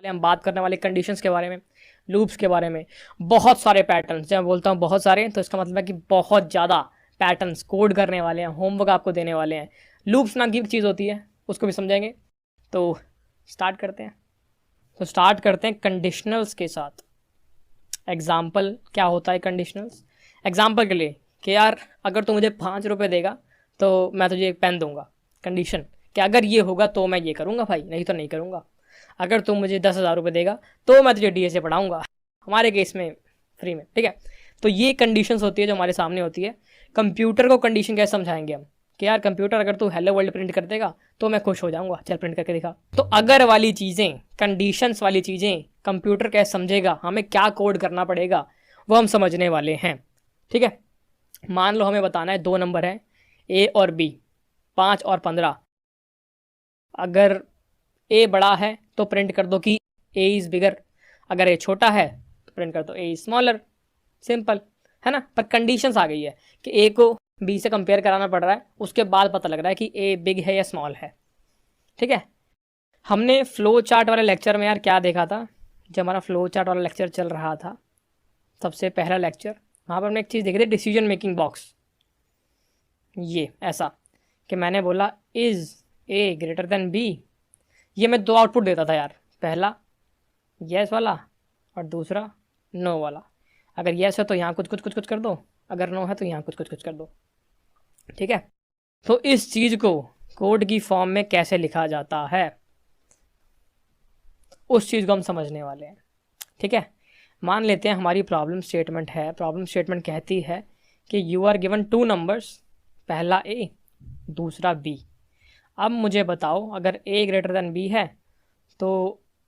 हम बात करने वाले कंडीशंस के बारे में, लूप्स के बारे में, बहुत सारे पैटर्न्स। जब मैं बोलता हूँ बहुत सारे तो इसका मतलब है कि बहुत ज़्यादा पैटर्न्स कोड करने वाले हैं, होमवर्क आपको देने वाले हैं। लूप्स नाम की चीज़ होती है, उसको भी समझेंगे। तो स्टार्ट करते हैं कंडीशनल्स के साथ। एग्जाम्पल क्या होता है कंडीशनल्स? एग्जाम्पल के लिए कि यार अगर तू मुझे 5 रुपये देगा तो मैं तुझे एक पेन दूंगा। कंडीशन कि अगर ये होगा तो मैं ये करूँगा भाई, नहीं तो नहीं करूँगा। अगर तू मुझे 10,000 रुपये देगा तो मैं तुझे DSA पढ़ाऊँगा, हमारे केस में फ्री में, ठीक है। तो ये कंडीशंस होती है जो हमारे सामने होती है। कंप्यूटर को कंडीशन कैसे समझाएंगे हम कि यार कंप्यूटर अगर तू हेलो वर्ल्ड प्रिंट कर देगा तो मैं खुश हो जाऊंगा, चल प्रिंट करके दिखा। तो अगर वाली चीज़ें, कंडीशंस वाली चीज़ें कंप्यूटर कैसे समझेगा, हमें क्या कोड करना पड़ेगा, वो हम समझने वाले हैं, ठीक है। मान लो हमें बताना है 2 नंबर है A और B, 5 और 15। अगर A बड़ा है तो प्रिंट कर दो कि A इज़ बिगर, अगर A छोटा है तो प्रिंट कर दो A इज़ स्मॉलर। सिंपल है ना। पर कंडीशंस आ गई है कि A को B से कंपेयर कराना पड़ रहा है, उसके बाद पता लग रहा है कि A बिग है या स्मॉल है, ठीक है। हमने फ्लो चार्ट वाले लेक्चर में यार क्या देखा था, जब हमारा फ्लो चार्ट वाला लेक्चर चल रहा था, सबसे पहला लेक्चर, वहाँ पर हमने एक चीज़ देखी थी, डिसीजन मेकिंग बॉक्स। ये ऐसा कि मैंने बोला is A greater than B, ये मैं 2 आउटपुट देता था यार, पहला येस वाला और दूसरा नो वाला। अगर येस है तो यहाँ कुछ कुछ कुछ कुछ कर दो, अगर नो है तो यहाँ कुछ कुछ कुछ कर दो, ठीक है। तो इस चीज़ को कोड की फॉर्म में कैसे लिखा जाता है, उस चीज़ को हम समझने वाले हैं, ठीक है। मान लेते हैं हमारी प्रॉब्लम स्टेटमेंट है। प्रॉब्लम स्टेटमेंट कहती है कि यू आर गिवन 2 नंबर्स, पहला A दूसरा B। अब मुझे बताओ अगर A ग्रेटर देन B है तो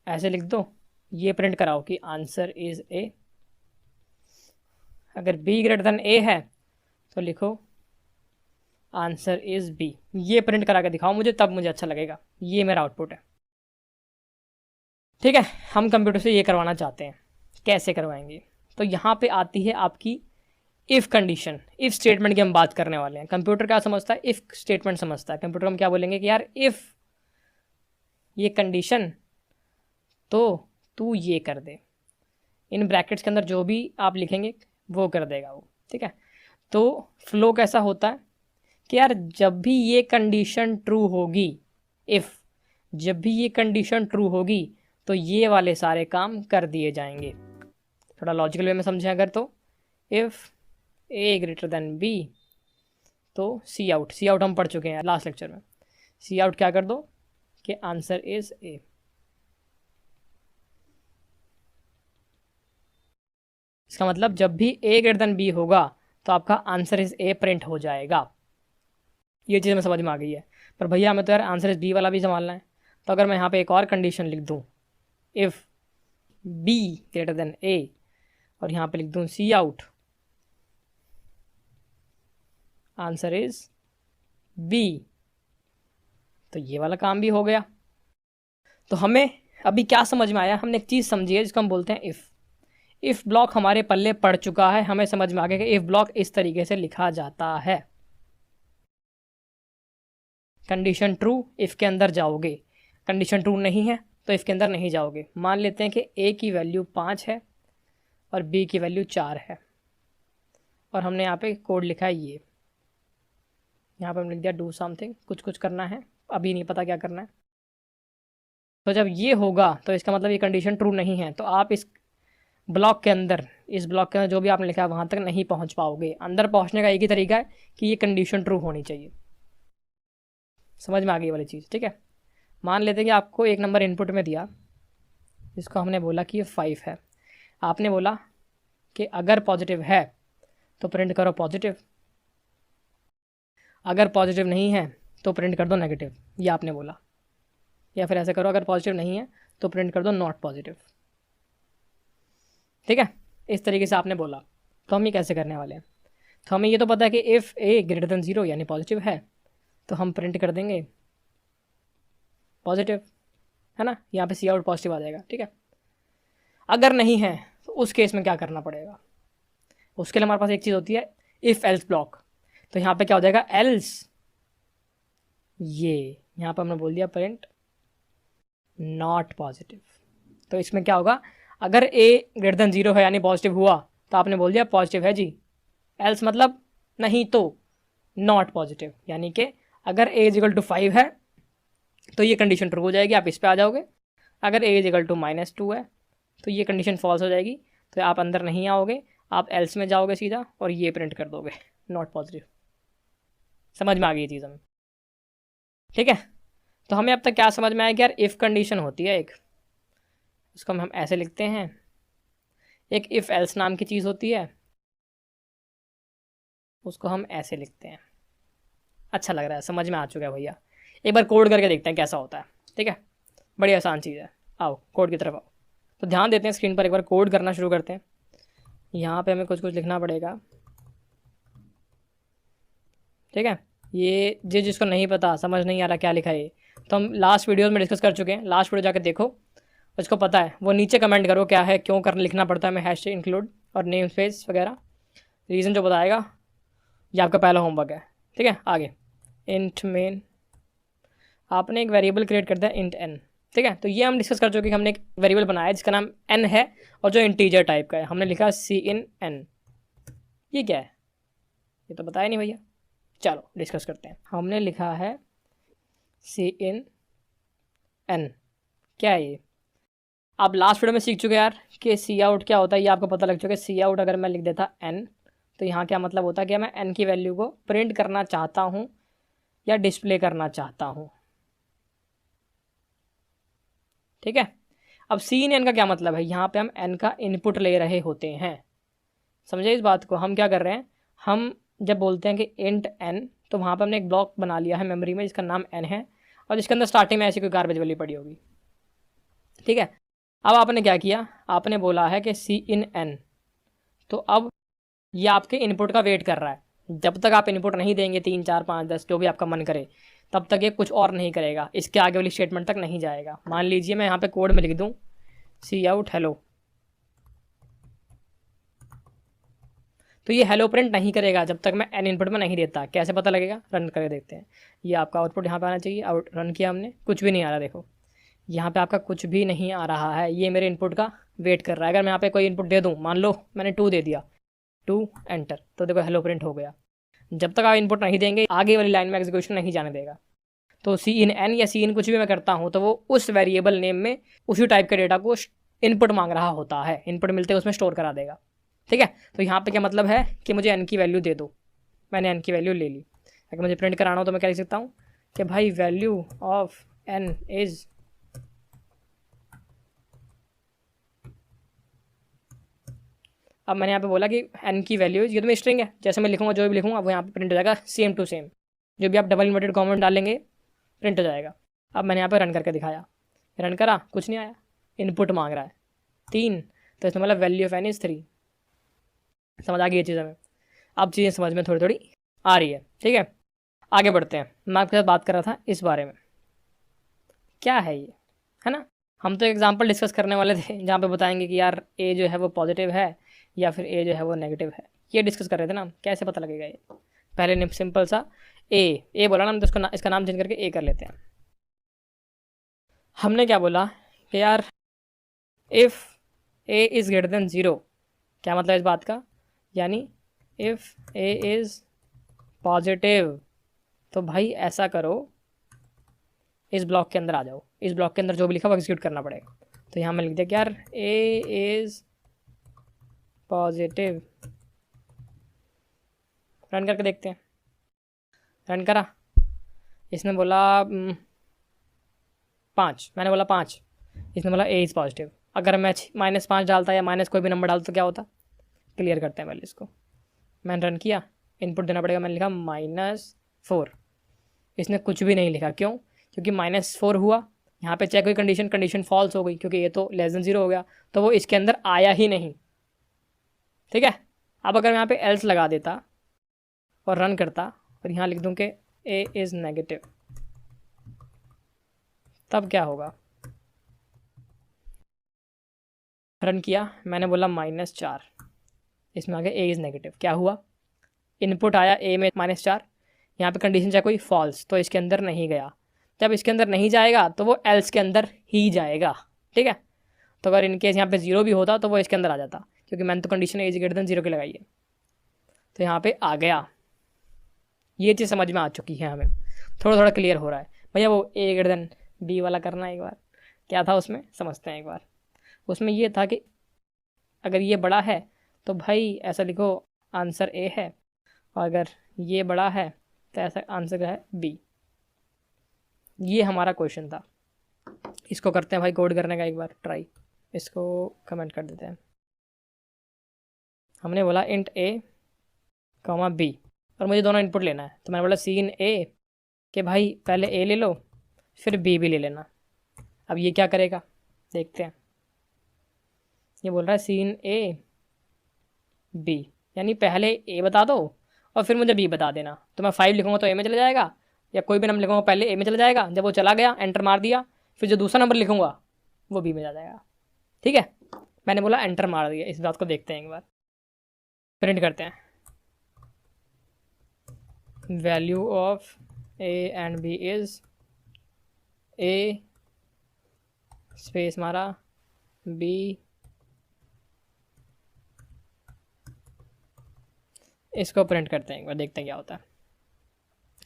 ऐसे लिख दो, ये प्रिंट कराओ कि आंसर इज़ A। अगर B ग्रेटर देन A है तो लिखो आंसर इज़ B। ये प्रिंट करा के दिखाओ मुझे, तब मुझे अच्छा लगेगा। ये मेरा आउटपुट है, ठीक है। हम कंप्यूटर से ये करवाना चाहते हैं, कैसे करवाएंगे? तो यहाँ पे आती है आपकी इफ़ कंडीशन, इफ़ स्टेटमेंट की हम बात करने वाले हैं। कंप्यूटर क्या समझता है? इफ़ स्टेटमेंट समझता है। कंप्यूटर हम क्या बोलेंगे कि यार इफ़ ये कंडीशन तो तू ये कर दे, इन ब्रैकेट्स के अंदर जो भी आप लिखेंगे वो कर देगा वो, ठीक है। तो फ्लो कैसा होता है कि यार जब भी ये कंडीशन ट्रू होगी, इफ़ जब भी ये कंडीशन ट्रू होगी तो ये वाले सारे काम कर दिए जाएंगे। थोड़ा लॉजिकल वे में समझें अगर, तो if A greater than B तो सी आउट हम पढ़ चुके हैं लास्ट लेक्चर में। सी आउट क्या कर दो कि आंसर इज़ A। इसका मतलब जब भी A ग्रेटर देन B होगा तो आपका आंसर इज़ A प्रिंट हो जाएगा। ये चीज़ हमें समझ में आ गई है। पर भैया हमें तो यार आंसर इज़ B वाला भी संभालना है। तो अगर मैं यहाँ पे एक और कंडीशन लिख दूँ, if B greater than A, और यहाँ पे लिख दूँ सी आउट आंसर इज़ B, तो ये वाला काम भी हो गया। तो हमें अभी क्या समझ में आया? हमने एक चीज़ समझी है जिसको हम बोलते हैं इफ़ ब्लॉक हमारे पल्ले पड़ चुका है, हमें समझ में आ गया कि इफ़ ब्लॉक इस तरीके से लिखा जाता है। कंडीशन ट्रू इफ़ के अंदर जाओगे, कंडीशन ट्रू नहीं है तो इफ़ के अंदर नहीं जाओगे। मान लेते हैं कि A की वैल्यू 5 है और B की वैल्यू 4 है, और हमने यहाँ पे कोड लिखा है ये, यहाँ पर हमने लिख दिया डू समथिंग, कुछ कुछ करना है, अभी नहीं पता क्या करना है। तो जब ये होगा तो इसका मतलब ये कंडीशन ट्रू नहीं है, तो आप इस ब्लॉक के अंदर जो भी आपने लिखा है वहाँ तक नहीं पहुँच पाओगे। अंदर पहुँचने का एक ही तरीका है कि ये कंडीशन ट्रू होनी चाहिए। समझ में आ गई वाली चीज़, ठीक है। मान लेते हैं कि आपको एक नंबर इनपुट में दिया, जिसको हमने बोला कि ये 5 है। आपने बोला कि अगर पॉजिटिव है तो प्रिंट करो पॉजिटिव, अगर पॉजिटिव नहीं है तो प्रिंट कर दो नेगेटिव, ये आपने बोला। या फिर ऐसे करो, अगर पॉजिटिव नहीं है तो प्रिंट कर दो नॉट पॉजिटिव, ठीक है। इस तरीके से आपने बोला। तो हम ये कैसे करने वाले हैं? तो हमें ये तो पता है कि इफ़ A ग्रेटर देन 0 यानी पॉजिटिव है तो हम प्रिंट कर देंगे पॉजिटिव, है ना। यहाँ पे सी आउट पॉजिटिव आ जाएगा, ठीक है। अगर नहीं है तो उस केस में क्या करना पड़ेगा? उसके लिए हमारे पास एक चीज़ होती है इफ़ एल्स ब्लॉक। तो यहाँ पे क्या हो जाएगा? एल्स, ये यहाँ पर हमने बोल दिया प्रिंट नॉट पॉजिटिव, तो इसमें क्या होगा, अगर ए ग्रेटर देन 0 है यानी पॉजिटिव हुआ तो आपने बोल दिया पॉजिटिव है जी, एल्स मतलब नहीं तो नॉट पॉजिटिव, यानी कि अगर ए इज इक्वल टू 5 है तो ये कंडीशन ट्रू हो जाएगी, आप इस पे आ जाओगे। अगर ए इज इक्वल टू -2 है तो ये कंडीशन फॉल्स हो जाएगी, तो आप अंदर नहीं आओगे, आप एल्स में जाओगे सीधा और ये प्रिंट कर दोगे नॉट पॉजिटिव। समझ में आ गई ये चीज़ हमें, ठीक है। तो हमें अब तक क्या समझ में आया कि यार इफ़ कंडीशन होती है एक, उसको हम ऐसे लिखते हैं, एक इफ़ एल्स नाम की चीज़ होती है, उसको हम ऐसे लिखते हैं। अच्छा लग रहा है, समझ में आ चुका है भैया। एक बार कोड करके देखते हैं कैसा होता है, ठीक है। बड़ी आसान चीज़ है, आओ कोड की तरफ आओ। तो ध्यान देते हैं स्क्रीन पर, एक बार कोड करना शुरू करते हैं। यहाँ पे हमें कुछ कुछ लिखना पड़ेगा, ठीक है। ये जिसको नहीं पता, समझ नहीं आ रहा क्या लिखा है ये, तो हम लास्ट वीडियोज़ में डिस्कस कर चुके हैं, लास्ट वीडियो जाकर देखो, उसको पता है वो नीचे कमेंट करो क्या है, क्यों करना लिखना पड़ता है हमें हैश इंक्लूड और नेम स्पेस वगैरह, रीज़न जो बताएगा। ये आपका पहला होमवर्क है, ठीक है। आगे इंट मेन, आपने एक वेरिएबल क्रिएट कर दिया इंट एन, ठीक है। तो ये हम डिस्कस कर चुके हैं, हमने एक वेरिएबल बनाया जिसका नाम एन है और जो इंटीजर टाइप का है, हमने लिखा सी इन एन। ये क्या है, ये तो बताया नहीं भैया, चलो डिस्कस करते हैं। हमने लिखा है सी इन एन, क्या है ये। आप लास्ट वीडियो में सीख चुके यार कि सी आउट क्या होता है, ये आपको पता लग चुका है। सी आउट अगर मैं लिख देता एन, तो यहाँ क्या मतलब होता है कि मैं एन की वैल्यू को प्रिंट करना चाहता हूँ या डिस्प्ले करना चाहता हूँ, ठीक है। अब सी इन एन का क्या मतलब है, यहाँ पे हम एन का इनपुट ले रहे होते हैं, समझे इस बात को। हम क्या कर रहे हैं, हम जब बोलते हैं कि इंट एन, तो वहाँ पर हमने एक ब्लॉक बना लिया है मेमोरी में जिसका नाम एन है और जिसके अंदर स्टार्टिंग में ऐसी कोई गार्बेज वैल्यू पड़ी होगी, ठीक है। अब आपने क्या किया, आपने बोला है कि सी इन एन, तो अब ये आपके इनपुट का वेट कर रहा है। जब तक आप इनपुट नहीं देंगे 3 4 5 10 जो भी आपका मन करे, तब तक ये कुछ और नहीं करेगा, इसके आगे वाली स्टेटमेंट तक नहीं जाएगा। मान लीजिए मैं यहाँ पे कोड में लिख दूँ सी आउट हेलो, तो ये हेलो प्रिंट नहीं करेगा जब तक मैं एन इनपुट में नहीं देता। कैसे पता लगेगा, रन करके देखते हैं। ये आपका आउटपुट यहाँ पे आना चाहिए, आउट रन किया हमने, कुछ भी नहीं आ रहा, देखो यहाँ पे आपका कुछ भी नहीं आ रहा है, ये मेरे इनपुट का वेट कर रहा है। अगर मैं यहाँ पे कोई इनपुट दे दूँ, मान लो मैंने 2 दे दिया, 2 एंटर, तो देखो हेलो प्रिंट हो गया। जब तक आप इनपुट नहीं देंगे आगे वाली लाइन में एग्जीक्यूशन नहीं जाने देगा। तो सी इन एन या सी इन कुछ भी मैं करता हूँ तो वो उस वेरिएबल नेम में उसी टाइप के डेटा को इनपुट मांग रहा होता है, इनपुट मिलते उसमें स्टोर करा देगा, ठीक है। तो यहाँ पे क्या मतलब है कि मुझे एन की वैल्यू दे दो, मैंने एन की वैल्यू ले ली। अगर मुझे प्रिंट कराना हो तो मैं क्या लिख सकता हूँ कि भाई वैल्यू ऑफ एन इज़, अब मैंने यहाँ पे बोला कि एन की वैल्यू, ये तो मैं स्ट्रिंग है, जैसे मैं लिखूँगा जो भी लिखूँगा वो यहाँ पे प्रिंट हो जाएगा सेम टू सेम, जो भी आप डबल इन्वर्टेड कॉमेंट डालेंगे प्रिंट हो जाएगा। अब मैंने यहाँ पे रन करके दिखाया, रन करा, कुछ नहीं आया, इनपुट मांग रहा है 3, तो इसमें मतलब वैल्यू ऑफ एन इज़ 3। समझ आ गई ये चीज़ हमें, अब चीज़ें समझ में थोड़ी थोड़ी आ रही है, ठीक है। आगे बढ़ते हैं, मैं आपके साथ बात कर रहा था इस बारे में, क्या है ये, है ना। हम तो एग्जाम्पल डिस्कस करने वाले थे जहाँ पे बताएंगे कि यार ए जो है वो पॉजिटिव है या फिर ए जो है वो नेगेटिव है, ये डिस्कस कर रहे थे ना, कैसे पता लगेगा ये। पहले सिंपल सा ए बोला ना, हम तो इसका नाम चेंज करके ए कर लेते हैं। हमने क्या बोला कि यार if A is greater then 0, क्या मतलब इस बात का, यानी इफ़ ए इज़ पॉजिटिव, तो भाई ऐसा करो, इस ब्लॉक के अंदर आ जाओ, इस ब्लॉक के अंदर जो भी लिखा वो एग्जीक्यूट करना पड़ेगा। तो यहाँ मैं लिख दिया कि यार ए इज़ पॉजिटिव, रन करके देखते हैं। रन करा, इसने बोला 5, मैंने बोला 5, इसने बोला ए इज़ पॉजिटिव। अगर मैं -5 डालता या माइनस कोई भी नंबर डालता तो क्या होता, क्लियर करते हैं पहले इसको। मैंने रन किया, इनपुट देना पड़ेगा, मैंने लिखा -4, इसने कुछ भी नहीं लिखा, क्यों, क्योंकि -4 हुआ, यहाँ पे चेक हुई कंडीशन फॉल्स हो गई क्योंकि ये तो लेस देन 0 हो गया, तो वो इसके अंदर आया ही नहीं, ठीक है। अब अगर मैं यहाँ पे एल्स लगा देता और रन करता और यहाँ लिख दूँ कि ए इज़ नेगेटिव, तब क्या होगा। रन किया, मैंने बोला -4, इसमें आगे ए इज़ नेगेटिव, क्या हुआ, इनपुट आया ए में -4, यहाँ पे कंडीशन चाहे कोई फॉल्स, तो इसके अंदर नहीं गया। जब इसके अंदर नहीं जाएगा तो वो एल्स के अंदर ही जाएगा, ठीक है। तो अगर इनकेस यहाँ पे 0 भी होता तो वो इसके अंदर आ जाता, क्योंकि मैंने तो कंडीशन एज ग्रेटर देन 0 की लगाई है। तो यहाँ पे आ गया, ये चीज़ समझ में आ चुकी है हमें, थोड़ा थोड़ा क्लियर हो रहा है। भैया वो ए ग्रेटर देन बी वाला करना है एक बार, क्या था उसमें समझते हैं एक बार। उसमें ये था कि अगर ये बड़ा है तो भाई ऐसा लिखो आंसर ए है, और अगर ये बड़ा है तो ऐसा आंसर है बी। ये हमारा क्वेश्चन था। इसको करते हैं भाई कोड करने का एक बार ट्राई, इसको कमेंट कर देते हैं। हमने बोला इंट ए कॉमा बी, और मुझे दोनों इनपुट लेना है, तो मैंने बोला सीन ए कि भाई पहले ए ले लो फिर बी भी ले लेना। अब ये क्या करेगा देखते हैं। ये बोल रहा है सीन ए बी, यानी पहले ए बता दो और फिर मुझे बी बता देना। तो मैं 5 लिखूंगा तो ए में चला जाएगा, या कोई भी नंबर लिखूंगा पहले ए में चला जाएगा, जब वो चला गया एंटर मार दिया फिर जो दूसरा नंबर लिखूंगा वो बी में जा जाएगा। ठीक है, मैंने बोला एंटर मार दिया। इस बात को देखते हैं एक बार, प्रिंट करते हैं। Value of A and B is A space मारा बी, इसको प्रिंट करते हैं एक बार, देखते हैं क्या होता है।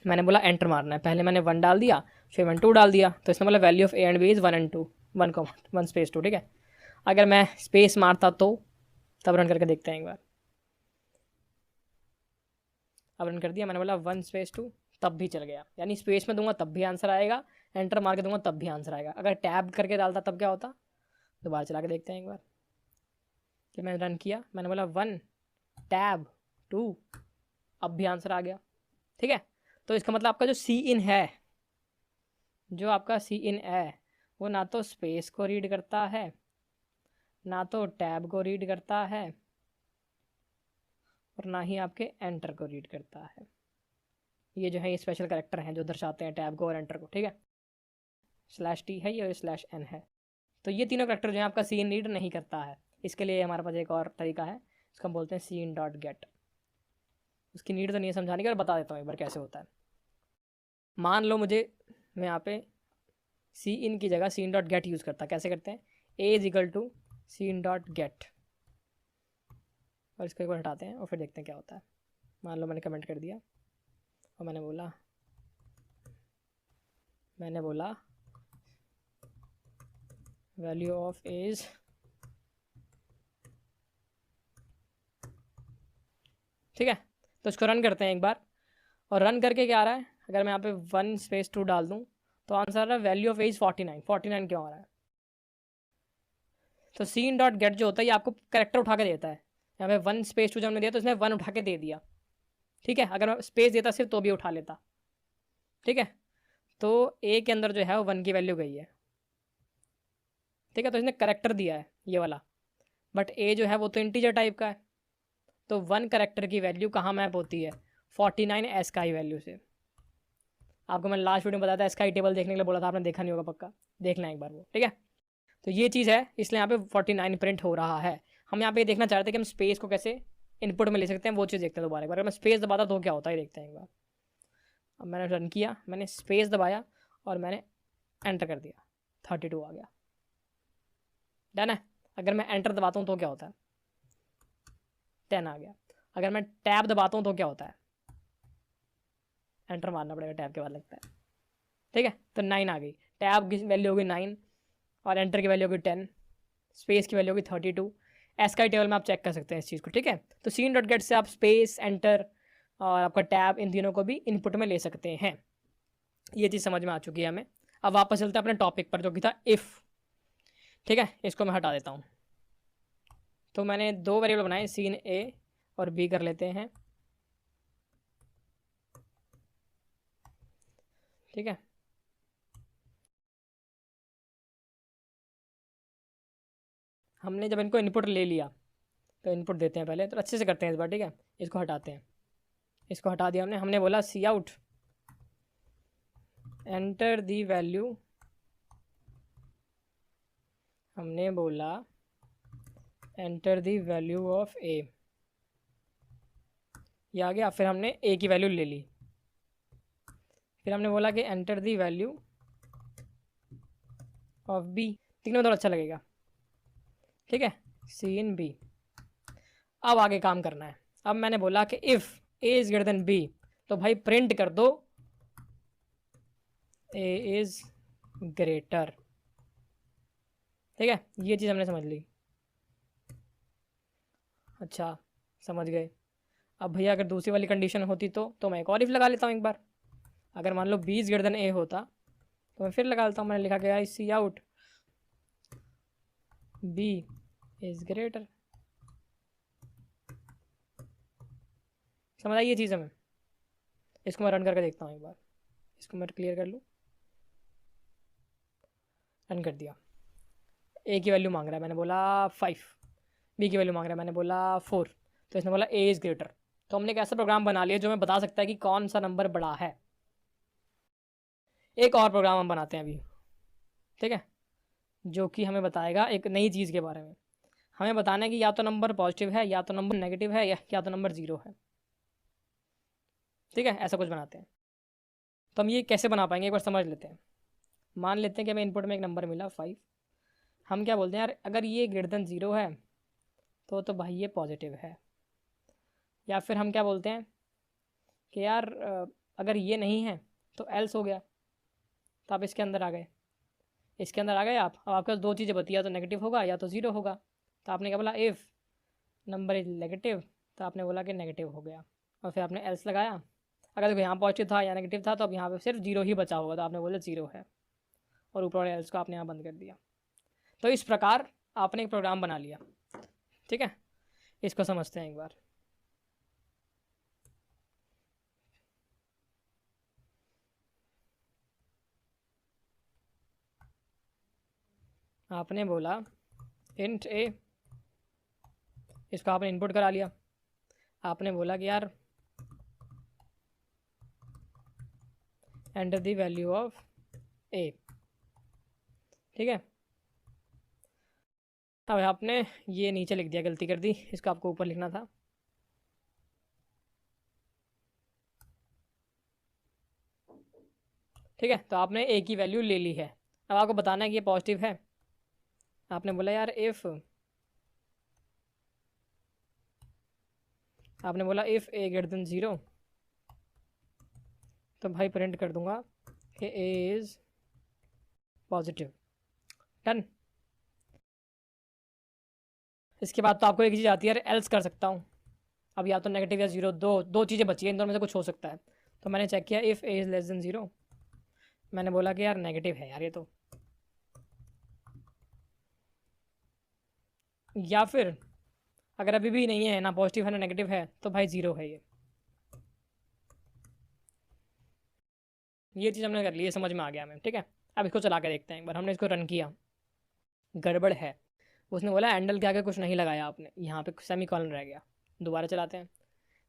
मैंने बोला एंटर मारना है, पहले मैंने 1 डाल दिया फिर 1 2 डाल दिया, तो इसमें बोला value of A and B is 1 and 2, 1 space 2। ठीक है, अगर मैं स्पेस मारता तो तब रन करके देखते हैं एक बार। अब रन कर दिया, मैंने बोला 1 स्पेस 2, तब भी चल गया, यानी स्पेस में दूंगा तब भी आंसर आएगा, एंटर मार के दूंगा तब भी आंसर आएगा। अगर टैब करके डालता तब क्या होता, दोबारा चला के देखते हैं एक बार। कि मैंने रन किया, मैंने बोला 1 टैब 2, अब भी आंसर आ गया। ठीक है, तो इसका मतलब आपका जो सी इन है, जो आपका सी इन है वो ना तो स्पेस को रीड करता है ना तो टैब को रीड करता है और ना ही आपके एंटर को रीड करता है। ये जो है ये स्पेशल कैरेक्टर हैं जो दर्शाते हैं टैब को और एंटर को। ठीक है, /t है ये और /n है। तो ये तीनों कैरेक्टर जो है आपका सी इन रीड नहीं करता है। इसके लिए हमारे पास एक और तरीका है, इसको हम बोलते हैं सी इन डॉट गेट। उसकी नीड तो नहीं है समझाने की, और बता देता हूँ एक बार कैसे होता है। मान लो मैं यहाँ पे सी इन की जगह cin dot get use करता। कैसे करते हैं, A is equal to cin dot get, और इसको एक बार हटाते हैं और फिर देखते हैं क्या होता है। मान लो मैंने कमेंट कर दिया और मैंने बोला वैल्यू ऑफ एज ठीक है, तो इसको रन करते हैं एक बार। और रन करके क्या आ रहा है, अगर मैं यहाँ पे 1 स्पेस 2 डाल दूँ तो आंसर आ रहा है वैल्यू ऑफ एज 49। 49 क्यों आ रहा है, तो सी इन डॉट गेट जो होता है ये आपको करेक्टर उठा के देता है। यहाँ पे 1 स्पेस 2 जब मैंने दिया तो इसने 1 उठा के दे दिया। ठीक है, अगर मैं स्पेस देता सिर्फ तो भी उठा लेता। ठीक है, तो ए के अंदर जो है वो 1 की वैल्यू गई है। ठीक है, तो इसने करेक्टर दिया है ये वाला, बट ए जो है वो तो इंटीजर टाइप का है, तो 1 करेक्टर की वैल्यू कहाँ मैप होती है, 49 एस्काई वैल्यू से। आपको मैंने लास्ट वीडियो में बताया था, एस्काई टेबल देखने के लिए बोला था, आपने देखा नहीं होगा, पक्का देखना है एक बार वो। ठीक है, तो ये चीज़ है, इसलिए यहाँ पे 49 प्रिंट हो रहा है। हम यहाँ पे देखना चाह रहे थे कि हम स्पेस को कैसे इनपुट में ले सकते हैं, वो चीज़ देखते हैं दोबारा एक बार। अगर मैं स्पेस दबाता तो क्या होता है देखते हैं एक बार। अब मैंने रन किया, मैंने स्पेस दबाया और मैंने एंटर कर दिया, 32 आ गया। डन है। अगर मैं एंटर दबाता हूँ तो क्या होता है, 10 आ गया। अगर मैं टैब दबाता हूँ तो क्या होता है, एंटर मारना पड़ेगा टैब के बाद लगता है। ठीक है, तो 9 आ गई, टैब की वैल्यू होगी 9 और एंटर की वैल्यू होगी 10, स्पेस की वैल्यू होगी 32। एस्काई टेबल में आप चेक कर सकते हैं इस चीज़ को। ठीक है, तो सीन डॉट गेट से आप स्पेस, एंटर और आपका टैब, इन तीनों को भी इनपुट में ले सकते हैं। ये चीज़ समझ में आ चुकी है हमें। अब वापस चलते हैं अपने टॉपिक पर जो कि था इफ़। ठीक है, इसको मैं हटा देता हूँ। तो मैंने 2 वेरिएबल बनाए, सीन ए और बी कर लेते हैं। ठीक है, हमने जब इनको इनपुट ले लिया तो इनपुट देते हैं पहले, तो अच्छे से करते हैं इस बार। ठीक है, इसको हटाते हैं, इसको हटा दिया हमने बोला सी आउट एंटर दी वैल्यू, हमने बोला एंटर दी वैल्यू ऑफ ए, ये आ गया। फिर हमने ए की वैल्यू ले ली, फिर हमने बोला कि enter the value of B. दिखने में थोड़ा अच्छा लगेगा, ठीक है, सी इन बी। अब आगे काम करना है। अब मैंने बोला कि if A is greater than B, तो भाई प्रिंट कर दो ए इज़ ग्रेटर। ठीक है, ये चीज़ हमने समझ ली। अच्छा, समझ गए। अब भैया अगर दूसरी वाली कंडीशन होती तो मैं एक और इफ लगा लेता हूँ एक बार। अगर मान लो बी इज़ ग्रेटर देन ए होता तो मैं फिर लगा लेता हूँ। मैंने लिखा गया सी आउट बी इज़ ग्रेटर। समझ आई ये चीज़ हमें? इसको मैं रन करके देखता हूँ एक बार। इसको मैं क्लियर कर लूँ। रन कर दिया। ए की वैल्यू मांग रहा है, मैंने बोला 5। बी की वैल्यू मांग रहा है, मैंने बोला 4। तो इसने बोला ए इज़ ग्रेटर। तो हमने एक ऐसा प्रोग्राम बना लिया जो हमें बता सकता है कि कौन सा नंबर बड़ा है। एक और प्रोग्राम हम बनाते हैं अभी, ठीक है, जो कि हमें बताएगा एक नई चीज़ के बारे में। हमें बताना है कि या तो नंबर पॉजिटिव है, या तो नंबर नेगेटिव है, या तो नंबर ज़ीरो है। ठीक है, ऐसा कुछ बनाते हैं। तो हम ये कैसे बना पाएंगे एक बार समझ लेते हैं। मान लेते हैं कि हमें इनपुट में एक नंबर मिला 5। हम क्या बोलते हैं, यार अगर ये ग्रेटर देन ज़ीरो है तो भाई ये पॉजिटिव है। या फिर हम क्या बोलते हैं कि यार अगर ये नहीं है तो एल्स हो गया। तो आप इसके अंदर आ गए, इसके अंदर आ गए आप। अब आपके पास दो चीज़ें बची, या तो नेगेटिव होगा या तो ज़ीरो होगा। तो आपने क्या बोला, इफ़ नंबर इज नेगेटिव, तो आपने बोला कि नेगेटिव हो गया। और फिर आपने एल्स लगाया। अगर देखो यहाँ पॉजिटिव था या नेगेटिव था, तो अब यहाँ पे सिर्फ जीरो ही बचा होगा, तो आपने बोला ज़ीरो है, और ऊपर वाले एल्स को आपने यहाँ बंद कर दिया। तो इस प्रकार आपने एक प्रोग्राम बना लिया। ठीक है, इसको समझते हैं एक बार। आपने बोला इंट ए, इसको आपने इनपुट करा लिया। आपने बोला कि यार एंटर द वैल्यू ऑफ ए। ठीक है, अब आपने ये नीचे लिख दिया, गलती कर दी, इसको आपको ऊपर लिखना था। ठीक है, तो आपने ए की वैल्यू ले ली है। अब आपको बताना है कि ये पॉजिटिव है। आपने बोला यार इफ़, आपने बोला if A greater than zero, तो भाई प्रिंट कर दूंगा कि ए इज़ पॉजिटिव। डन। इसके बाद तो आपको एक चीज़ आती है, एल्स कर सकता हूँ। अब या तो नेगेटिव या ज़ीरो, दो दो चीज़ें बची हैं, इन दोनों में से कुछ हो सकता है। तो मैंने चेक किया if A is less than zero, मैंने बोला कि यार नेगेटिव है यार ये तो। या फिर अगर अभी भी नहीं है, ना पॉजिटिव है ना नेगेटिव है, तो भाई ज़ीरो है ये चीज़ हमने कर ली, ये समझ में आ गया हमें। ठीक है, अब इसको चला के देखते हैं एक बार। हमने इसको रन किया, गड़बड़ है। उसने बोला एंडल के आगे कुछ नहीं लगाया आपने, यहाँ पे सेमी कॉलन रह गया। दोबारा चलाते हैं,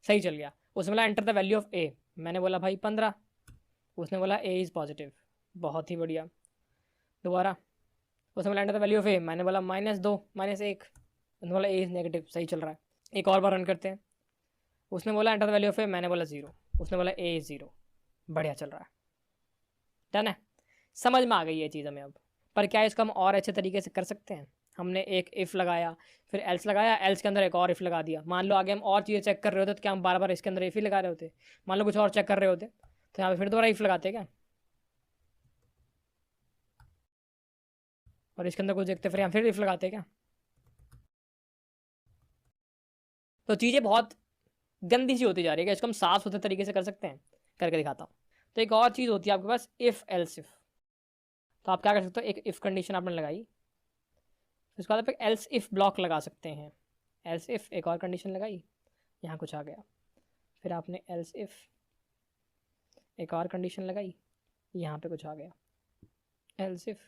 सही चल गया। उसने बोला एंटर द वैल्यू ऑफ ए, मैंने बोला भाई 15। उसने बोला ए इज़ पॉजिटिव, बहुत ही बढ़िया। दोबारा उसने बोला एंटर द वैल्यू ऑफ ए, मैंने बोला -2 -1। उसने बोला ए इज़ नेगेटिव, सही चल रहा है। एक और बार रन करते हैं। उसने बोला एंटर द वैल्यू ऑफ ए, मैंने बोला 0। उसने बोला ए इज़ 0, बढ़िया चल रहा है। डन है, समझ में आ गई ये चीज़ हमें अब। पर क्या इसको हम और अच्छे तरीके से कर सकते हैं? हमने एक इफ़ लगाया, फिर एल्स लगाया, एल्स के अंदर एक और इफ़ लगा दिया। मान लो आगे हम और चीज़ें चेक कर रहे होते तो क्या हम बार बार इसके अंदर इफ़ ही लगा रहे होते? मान लो कुछ और चेक कर रहे होते तो यहाँ पे फिर दोबारा इफ़ लगाते क्या? और इसके अंदर कुछ देखते फिर यहाँ फिर इफ़ लगाते क्या? तो चीज़ें बहुत गंदी सी होती जा रही है। इसको हम साफ सुथरे तरीके से कर सकते हैं, करके दिखाता हूँ। तो एक और चीज़ होती है आपके पास, इफ़ एल्स इफ़। तो आप क्या कर सकते हो, एक इफ़ कंडीशन आपने लगाई, उसके बाद आप एक एल्स इफ़ ब्लॉक लगा सकते हैं। एल्स इफ़ एक और कंडीशन लगाई, यहाँ कुछ आ गया। फिर आपने एल्स इफ़ एक और कंडीशन लगाई, यहाँ पे कुछ आ गया। एल्स इफ़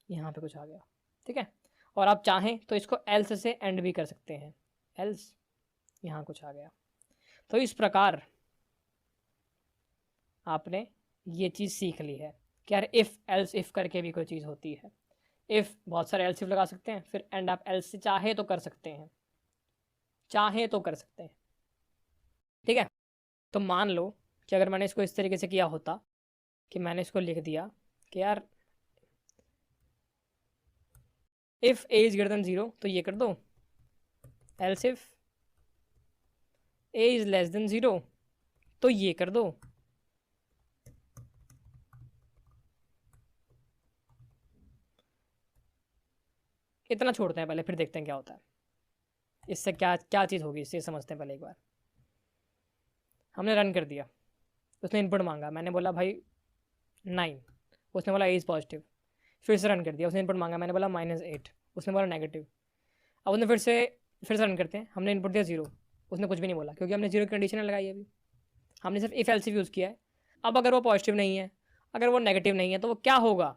यहाँ पे कुछ आ गया। ठीक है, और आप चाहें तो इसको एल्स से एंड भी कर सकते हैं। एल्स यहाँ कुछ आ गया। तो इस प्रकार आपने ये चीज़ सीख ली है कि यार इफ़ एल्स इफ़ करके भी कोई चीज़ होती है। इफ़ बहुत सारे एल्स इफ़ लगा सकते हैं, फिर एंड आप एल्स से चाहे तो कर सकते हैं, चाहे तो कर सकते हैं। ठीक है, तो मान लो कि अगर मैंने इसको इस तरीके से किया होता कि मैंने इसको लिख दिया कि यार if A is greater then 0 तो ये कर दो, else if A is less than 0 तो ये कर दो। इतना छोड़ते हैं पहले, फिर देखते हैं क्या होता है इससे, क्या क्या चीज़ होगी इससे समझते हैं पहले एक बार। हमने रन कर दिया, उसने इनपुट मांगा, मैंने बोला भाई 9, उसने बोला ए इज़ पॉजिटिव। फिर से रन कर दिया, उसने इनपुट मांगा, मैंने बोला -8, उसने बोला नेगेटिव। अब उसने फिर से रन करते हैं, हमने इनपुट दिया 0, उसने कुछ भी नहीं बोला क्योंकि हमने 0 की कंडीशन लगाई है अभी, हमने सिर्फ इफ एल्स यूज़ किया है। अब अगर वो पॉजिटिव नहीं है, अगर वो नेगेटिव नहीं है तो वो क्या होगा,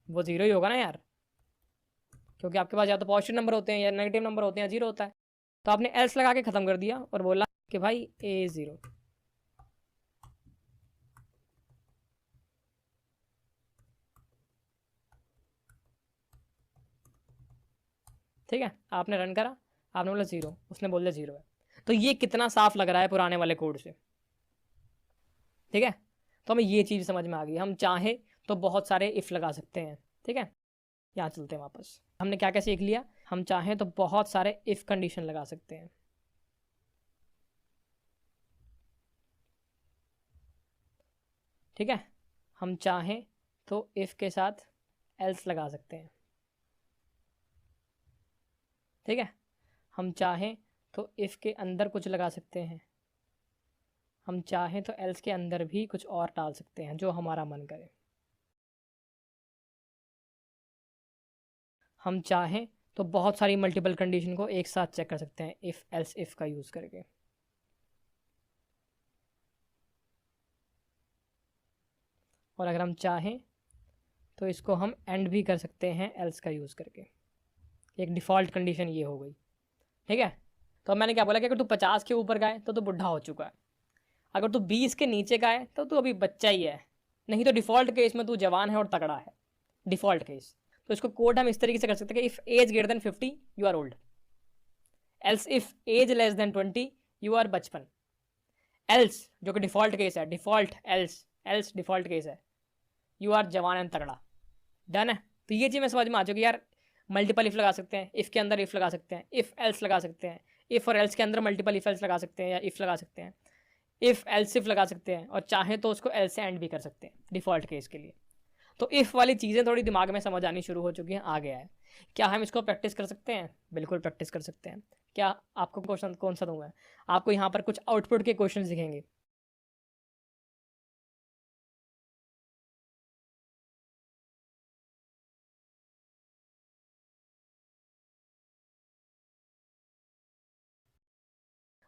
वो 0 ही होगा ना यार, क्योंकि आपके पास या तो पॉजिटिव नंबर होते हैं या नेगेटिव नंबर होते हैं, 0 होता है। तो आपने एल्स लगा के ख़त्म कर दिया और बोला कि भाई ए 0। ठीक है, आपने रन करा, आपने बोला 0, उसने बोल दिया 0 है। तो ये कितना साफ लग रहा है पुराने वाले कोड से। ठीक है, तो हमें ये चीज़ समझ में आ गई। हम चाहे तो बहुत सारे इफ़ लगा सकते हैं। ठीक है, यहाँ चलते हैं वापस, हमने क्या क्या सीख लिया। हम चाहें तो बहुत सारे इफ़ कंडीशन लगा सकते हैं। ठीक है, हम चाहें तो इफ़ के साथ एल्स लगा सकते हैं। ठीक है, हम चाहें तो इफ़ के अंदर कुछ लगा सकते हैं, हम चाहें तो एल्स के अंदर भी कुछ और डाल सकते हैं जो हमारा मन करे। हम चाहें तो बहुत सारी मल्टीपल कंडीशन को एक साथ चेक कर सकते हैं इफ़ एल्स इफ़ का यूज़ करके। और अगर हम चाहें तो इसको हम एंड भी कर सकते हैं एल्स का यूज़ करके। एक डिफ़ॉल्ट कंडीशन ये हो गई। ठीक है, तो अब मैंने क्या बोला कि अगर तू 50 के ऊपर का है तो तू बुढ़ा हो चुका है, अगर तू 20 के नीचे का है तो तू अभी बच्चा ही है, नहीं तो डिफ़ॉल्ट केस में तू जवान है और तगड़ा है, डिफ़ॉल्ट केस। तो इसको कोड हम इस तरीके से कर सकते हैं कि if age greater than 50 you are old, else if age less than 20 you are बचपन, एल्स जो कि डिफ़ॉल्ट केस है, डिफ़ॉल्ट एल्स डिफ़ॉल्ट केस है, यू आर जवान एंड तगड़ा। डन है, तो ये चीज़ मैं समझ में आ चुकी यार। मल्टीपल इफ़ लगा सकते हैं, इफ़ के अंदर इफ़ लगा सकते हैं, इफ़ एल्स लगा सकते हैं, इफ़ और एल्स के अंदर मल्टीपल इफ़ एल्स लगा सकते हैं या इफ़ लगा सकते हैं, इफ़ एल्स इफ़ लगा सकते हैं, और चाहे तो उसको एल्स से एंड भी कर सकते हैं डिफ़ॉल्ट केस के लिए। तो इफ़ वाली चीज़ें थोड़ी दिमाग में समझ आनी शुरू हो चुकी हैं, आ गया है। क्या हम इसको प्रैक्टिस कर सकते हैं? बिल्कुल प्रैक्टिस कर सकते हैं। क्या आपको क्वेश्चन कौन सा दूँ मैं? आपको यहाँ पर कुछ आउटपुट के क्वेश्चन दिखेंगे।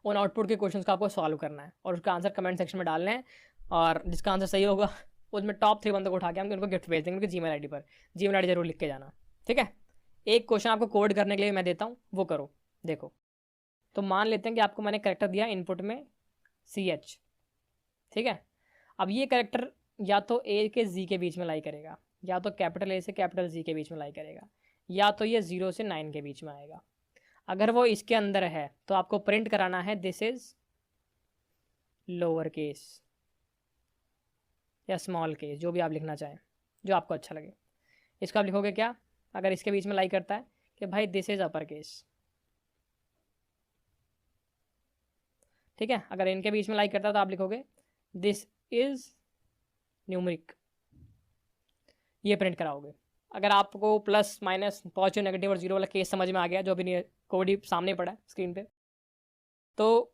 उन आउटपुट के क्वेश्चंस का आपको सॉल्व करना है और उसका आंसर कमेंट सेक्शन में डालना है, और जिसका आंसर सही होगा उसमें टॉप 3 बंदों को उठा के हम उनको गिफ्ट भेज देंगे उनके जीमेल आईडी पर। जीमेल आईडी जरूर लिख के जाना। ठीक है, एक क्वेश्चन आपको कोड करने के लिए मैं देता हूँ, वो करो। देखो, तो मान लेते हैं कि आपको मैंने करेक्टर दिया इनपुट में CH। ठीक है, अब ये करेक्टर या तो ए के जी के बीच में लाई करेगा, या तो कैपिटल ए से कैपिटल जी के बीच में लाई करेगा, या तो ये 0 से 9 के बीच में आएगा। अगर वो इसके अंदर है तो आपको प्रिंट कराना है दिस इज लोअर केस या स्मॉल केस, जो भी आप लिखना चाहें, जो आपको अच्छा लगे। इसको आप लिखोगे क्या, अगर इसके बीच में लाई करता है कि भाई दिस इज अपर केस। ठीक है, अगर इनके बीच में लाई करता है तो आप लिखोगे दिस इज न्यूमरिक, ये प्रिंट कराओगे। अगर आपको प्लस माइनस पॉजिटिव नेगेटिव और 0 वाला केस समझ में आ गया, जो भी नहीं कोड ही सामने पड़ा है स्क्रीन पे, तो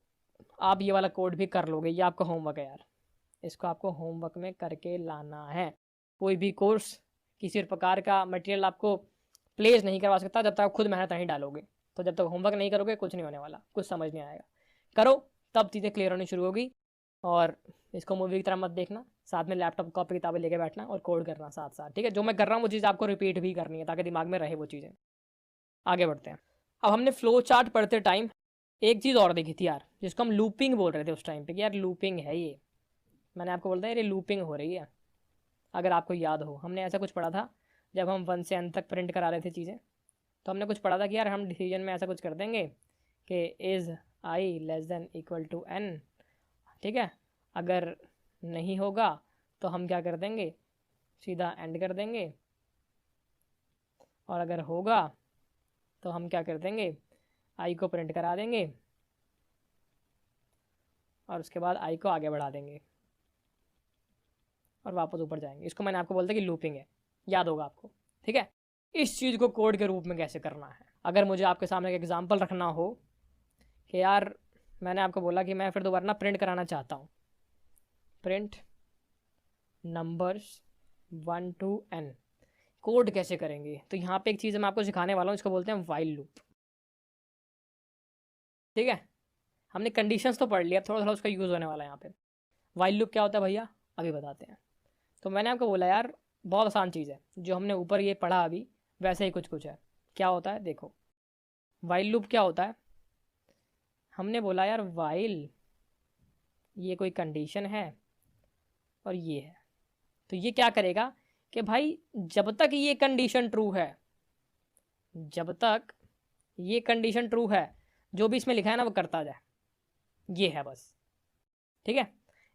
आप ये वाला कोड भी कर लोगे। ये आपका होमवर्क है यार, इसको आपको होमवर्क में करके लाना है। कोई भी कोर्स किसी प्रकार का मटेरियल आपको प्लेस नहीं करवा सकता जब तक आप खुद मेहनत नहीं डालोगे। तो जब तक होमवर्क नहीं करोगे कुछ नहीं होने वाला, कुछ समझ नहीं आएगा। करो, तब चीज़ें क्लियर होनी शुरू होगी। और इसको मूवी की तरह मत देखना, साथ में लैपटॉप कॉपी किताबें लेके बैठना और कोड करना साथ साथ। ठीक है, जो मैं कर रहा हूँ वो चीज़ आपको रिपीट भी करनी है ताकि दिमाग में रहे वो चीज़ें। आगे बढ़ते हैं। अब हमने फ्लो चार्ट पढ़ते टाइम एक चीज़ और देखी थी यार, जिसको हम लूपिंग बोल रहे थे उस टाइम पे कि यार लूपिंग है ये। मैंने आपको बोलता है ये लूपिंग हो रही है। अगर आपको याद हो, हमने ऐसा कुछ पढ़ा था जब हम 1 से n तक प्रिंट करा रहे थे चीज़ें। तो हमने कुछ पढ़ा था कि यार हम डिसीजन में ऐसा कुछ कर देंगे कि is i less than equal to n। ठीक है, अगर नहीं होगा तो हम क्या कर देंगे, सीधा एंड कर देंगे, और अगर होगा तो हम क्या कर देंगे, आई को प्रिंट करा देंगे और उसके बाद आई को आगे बढ़ा देंगे और वापस ऊपर जाएंगे। इसको मैंने आपको बोलता कि लूपिंग है, याद होगा आपको, ठीक है। इस चीज़ को कोड के रूप में कैसे करना है, अगर मुझे आपके सामने एक एग्जांपल रखना हो कि यार मैंने आपको बोला कि मैं फिर दोबारा ना प्रिंट कराना चाहता हूँ, print numbers 1 to n, code कैसे करेंगे। तो यहाँ पे एक चीज़ मैं आपको सिखाने वाला हूँ, इसको बोलते हैं वाइल लूप, ठीक है। हमने कंडीशंस तो पढ़ लिया, थोड़ा थोड़ा उसका यूज़ होने वाला है यहाँ पे। वाइल लूप क्या होता है भैया, अभी बताते हैं। तो मैंने आपको बोला यार बहुत आसान चीज़ है, जो हमने ऊपर ये पढ़ा अभी वैसे ही कुछ कुछ है। क्या होता है देखो, वाइल लूप क्या होता है, हमने बोला यार वाइल ये कोई कंडीशन है और ये है, तो ये क्या करेगा कि भाई जब तक ये कंडीशन ट्रू है, जब तक ये कंडीशन ट्रू है, जो भी इसमें लिखा है ना वो करता जाए, ये है बस, ठीक है।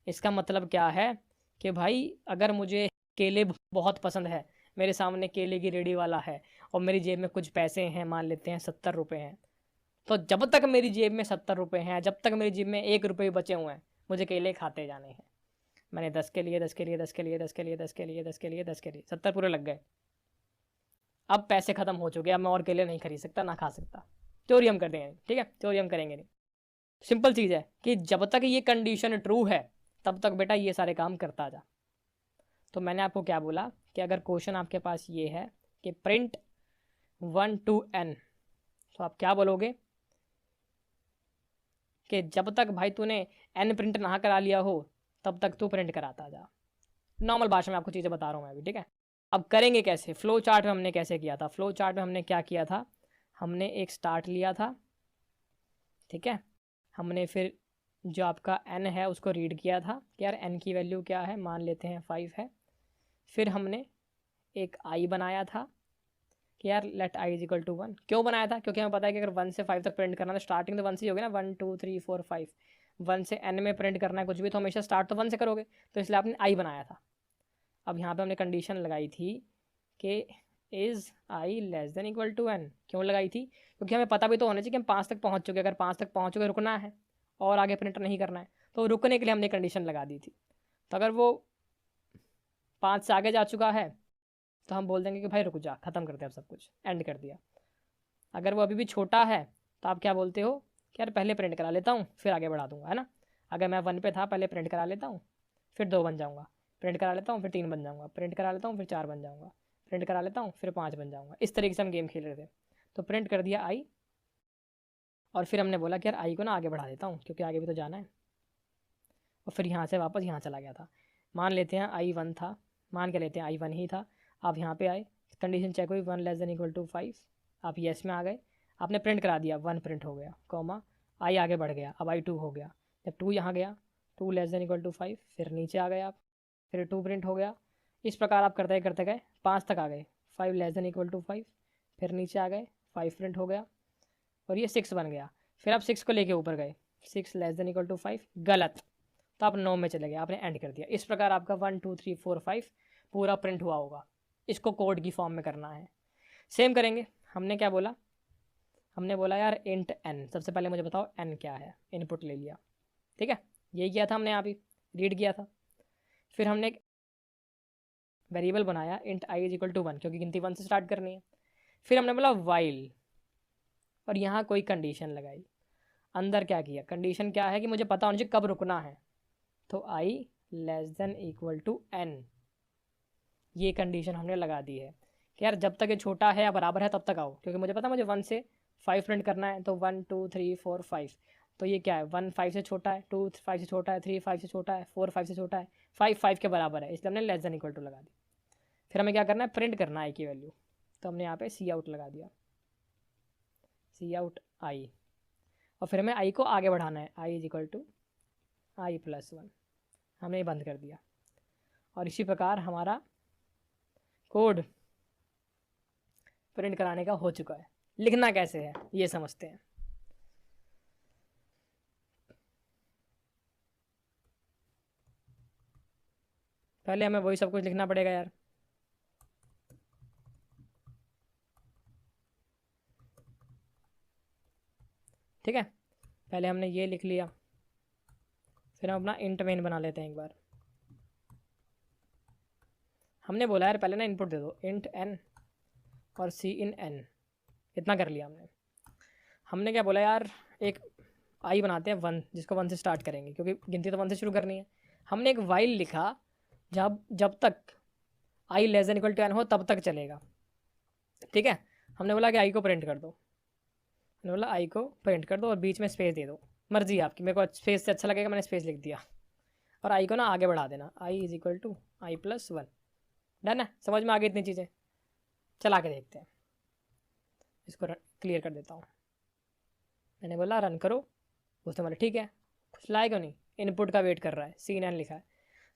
इसका मतलब क्या है कि भाई अगर मुझे केले बहुत पसंद है, मेरे सामने केले की रेडी वाला है और मेरी जेब में कुछ पैसे हैं, मान लेते हैं 70 रुपये हैं, तो जब तक मेरी जेब में 70 रुपये हैं, जब तक मेरी जेब में 1 रुपये बचे हुए हैं, मुझे केले खाते जाने हैं। मैंने 10 के लिए 10 के लिए 10 के लिए 10 के लिए 10 के लिए 10 के लिए 10 के लिए 70 पूरे लग गए। अब पैसे खत्म हो चुके, अब मैं और केले नहीं खरीद सकता ना खा सकता, चोरी हम कर देंगे, ठीक है, चोरी हम करेंगे नहीं। सिंपल चीज़ है कि जब तक ये कंडीशन ट्रू है तब तक बेटा ये सारे काम करता जा। तो मैंने आपको क्या बोला कि अगर क्वेश्चन आपके पास ये है कि प्रिंट 1 to n, तो आप क्या बोलोगे कि जब तक भाई तूने n प्रिंट ना करा लिया हो तब तक तू प्रिंट कराता जा। नॉर्मल भाषा में आपको चीज़ें बता रहा हूँ मैं अभी, ठीक है। अब करेंगे कैसे, फ्लो चार्ट में हमने कैसे किया था, फ्लो चार्ट में हमने क्या किया था, हमने एक स्टार्ट लिया था, ठीक है। हमने फिर जो आपका n है उसको रीड किया था कि यार n की वैल्यू क्या है, मान लेते हैं 5 है। फिर हमने एक i बनाया था कि यार let i is equal to 1। क्यों बनाया था, क्योंकि हमें पता है कि अगर 1 से 5 तक प्रिंट करना है तो स्टार्टिंग तो 1 से ही होगी ना, 1 2 3 4 5, 1 से n में प्रिंट करना है कुछ भी तो हमेशा स्टार्ट तो 1 से करोगे, तो इसलिए आपने i बनाया था। अब यहाँ पे हमने कंडीशन लगाई थी कि is i less than equal to n। क्यों लगाई थी, क्योंकि हमें पता भी तो होना चाहिए कि हम 5 तक पहुँच चुके, अगर 5 तक पहुँच चुके रुकना है और आगे प्रिंट नहीं करना है, तो रुकने के लिए हमने कंडीशन लगा दी थी। तो अगर वो 5 से आगे जा चुका है तो हम बोल देंगे कि भाई रुक जा, ख़त्म कर दिया, सब कुछ एंड कर दिया। अगर वो अभी भी छोटा है तो आप क्या बोलते हो कि यार पहले प्रिंट करा लेता हूँ फिर आगे बढ़ा दूंगा, है ना। अगर मैं 1 पे था पहले प्रिंट करा लेता हूँ फिर 2 बन जाऊँगा, प्रिंट करा लेता हूँ फिर 3 बन जाऊँगा, प्रिंट करा लेता हूँ फिर 4 बन जाऊँगा, प्रिंट करा लेता हूँ फिर 5 बन जाऊँगा। इस तरीके से हम गेम खेल रहे थे। तो प्रिंट कर दिया आई और फिर हमने बोला कि यार आई को ना आगे बढ़ा देता हूँ क्योंकि आगे भी तो जाना है, और फिर यहाँ से वापस यहाँ चला गया था। मान लेते हैं आई 1 था, मान के लेते हैं आई 1 ही था। आप यहाँ पे आए, कंडीशन चेक हुई 1 लेस देन इक्वल टू 5, आप येस में आ गए, आपने प्रिंट करा दिया, 1 प्रिंट हो गया, कॉमा आई आगे बढ़ गया, अब आई 2 हो गया। जब 2 यहाँ गया, 2 लेस देन इक्वल टू 5, फिर नीचे आ गए आप, फिर 2 प्रिंट हो गया। इस प्रकार आप करते गए 5 तक आ गए, 5 लेस देन इक्वल टू 5, फिर नीचे आ गए, 5 प्रिंट हो गया और ये 6 बन गया। फिर आप 6 को लेके ऊपर गए, 6 लेस देन इक्वल टू 5, गलत, तो आप 9 में चले गए, आपने एंड कर दिया। इस प्रकार आपका 1 2 3 4 5 पूरा प्रिंट हुआ होगा। इसको कोड की फॉर्म में करना है। सेम करेंगे, हमने क्या बोला, हमने बोला यार इंट n, सबसे पहले मुझे बताओ n क्या है, इनपुट ले लिया, ठीक है। यही किया था हमने, यहाँ भी रीड किया था। फिर हमने एक वेरिएबल बनाया int i is equal to 1, क्योंकि गिनती 1 से स्टार्ट करनी है। फिर हमने बोला वाइल और यहाँ कोई कंडीशन लगाई। अंदर क्या किया, कंडीशन क्या है कि मुझे पता होना चाहिए कब रुकना है, तो i less than equal to n, ये कंडीशन हमने लगा दी है कि यार जब तक ये छोटा है या बराबर है तब तक आओ, क्योंकि मुझे पता है मुझे 1 से 5 प्रिंट करना है, तो 1 2 3 4 5, तो ये क्या है, 1 5 से छोटा है, 2 5 से छोटा है, 3 5 से छोटा है, 4 5 से छोटा है, 5 5 के बराबर है, इसलिए हमने लेस देन इक्वल टू लगा दी। फिर हमें क्या करना है, प्रिंट करना है आई की वैल्यू, तो हमने यहाँ पे सी आउट लगा दिया, सी आउट आई, और फिर हमें आई को आगे बढ़ाना है, i is equal to i plus 1, हमने ये बंद कर दिया। और इसी प्रकार हमारा कोड प्रिंट कराने का हो चुका है। लिखना कैसे है ये समझते हैं। पहले हमें वही सब कुछ लिखना पड़ेगा यार। ठीक है, पहले हमने ये लिख लिया, फिर हम अपना इंट मेन बना लेते हैं एक बार। हमने बोला यार पहले ना इनपुट दे दो इंट n और सी इन n, इतना कर लिया हमने। हमने क्या बोला यार, एक आई बनाते हैं 1, जिसको 1 से स्टार्ट करेंगे क्योंकि गिनती तो 1 से शुरू करनी है। हमने एक वाइल लिखा जब तक i less than equal to n हो तब तक चलेगा। ठीक है, हमने बोला कि आई को प्रिंट कर दो, मैंने बोला आई को प्रिंट कर दो और बीच में स्पेस दे दो, मर्जी है आपकी, मेरे को स्पेस से अच्छा लगेगा, मैंने स्पेस लिख दिया। और आई को ना आगे बढ़ा देना, i is equal to i plus 1। Done है, समझ में आ गई इतनी चीज़ें। चला के देखते हैं, इसको क्लियर कर देता हूँ। मैंने बोला रन करो, उसने बोला ठीक है, कुछ लाए क्यों नहीं, इनपुट का वेट कर रहा है, सी एन लिखा है।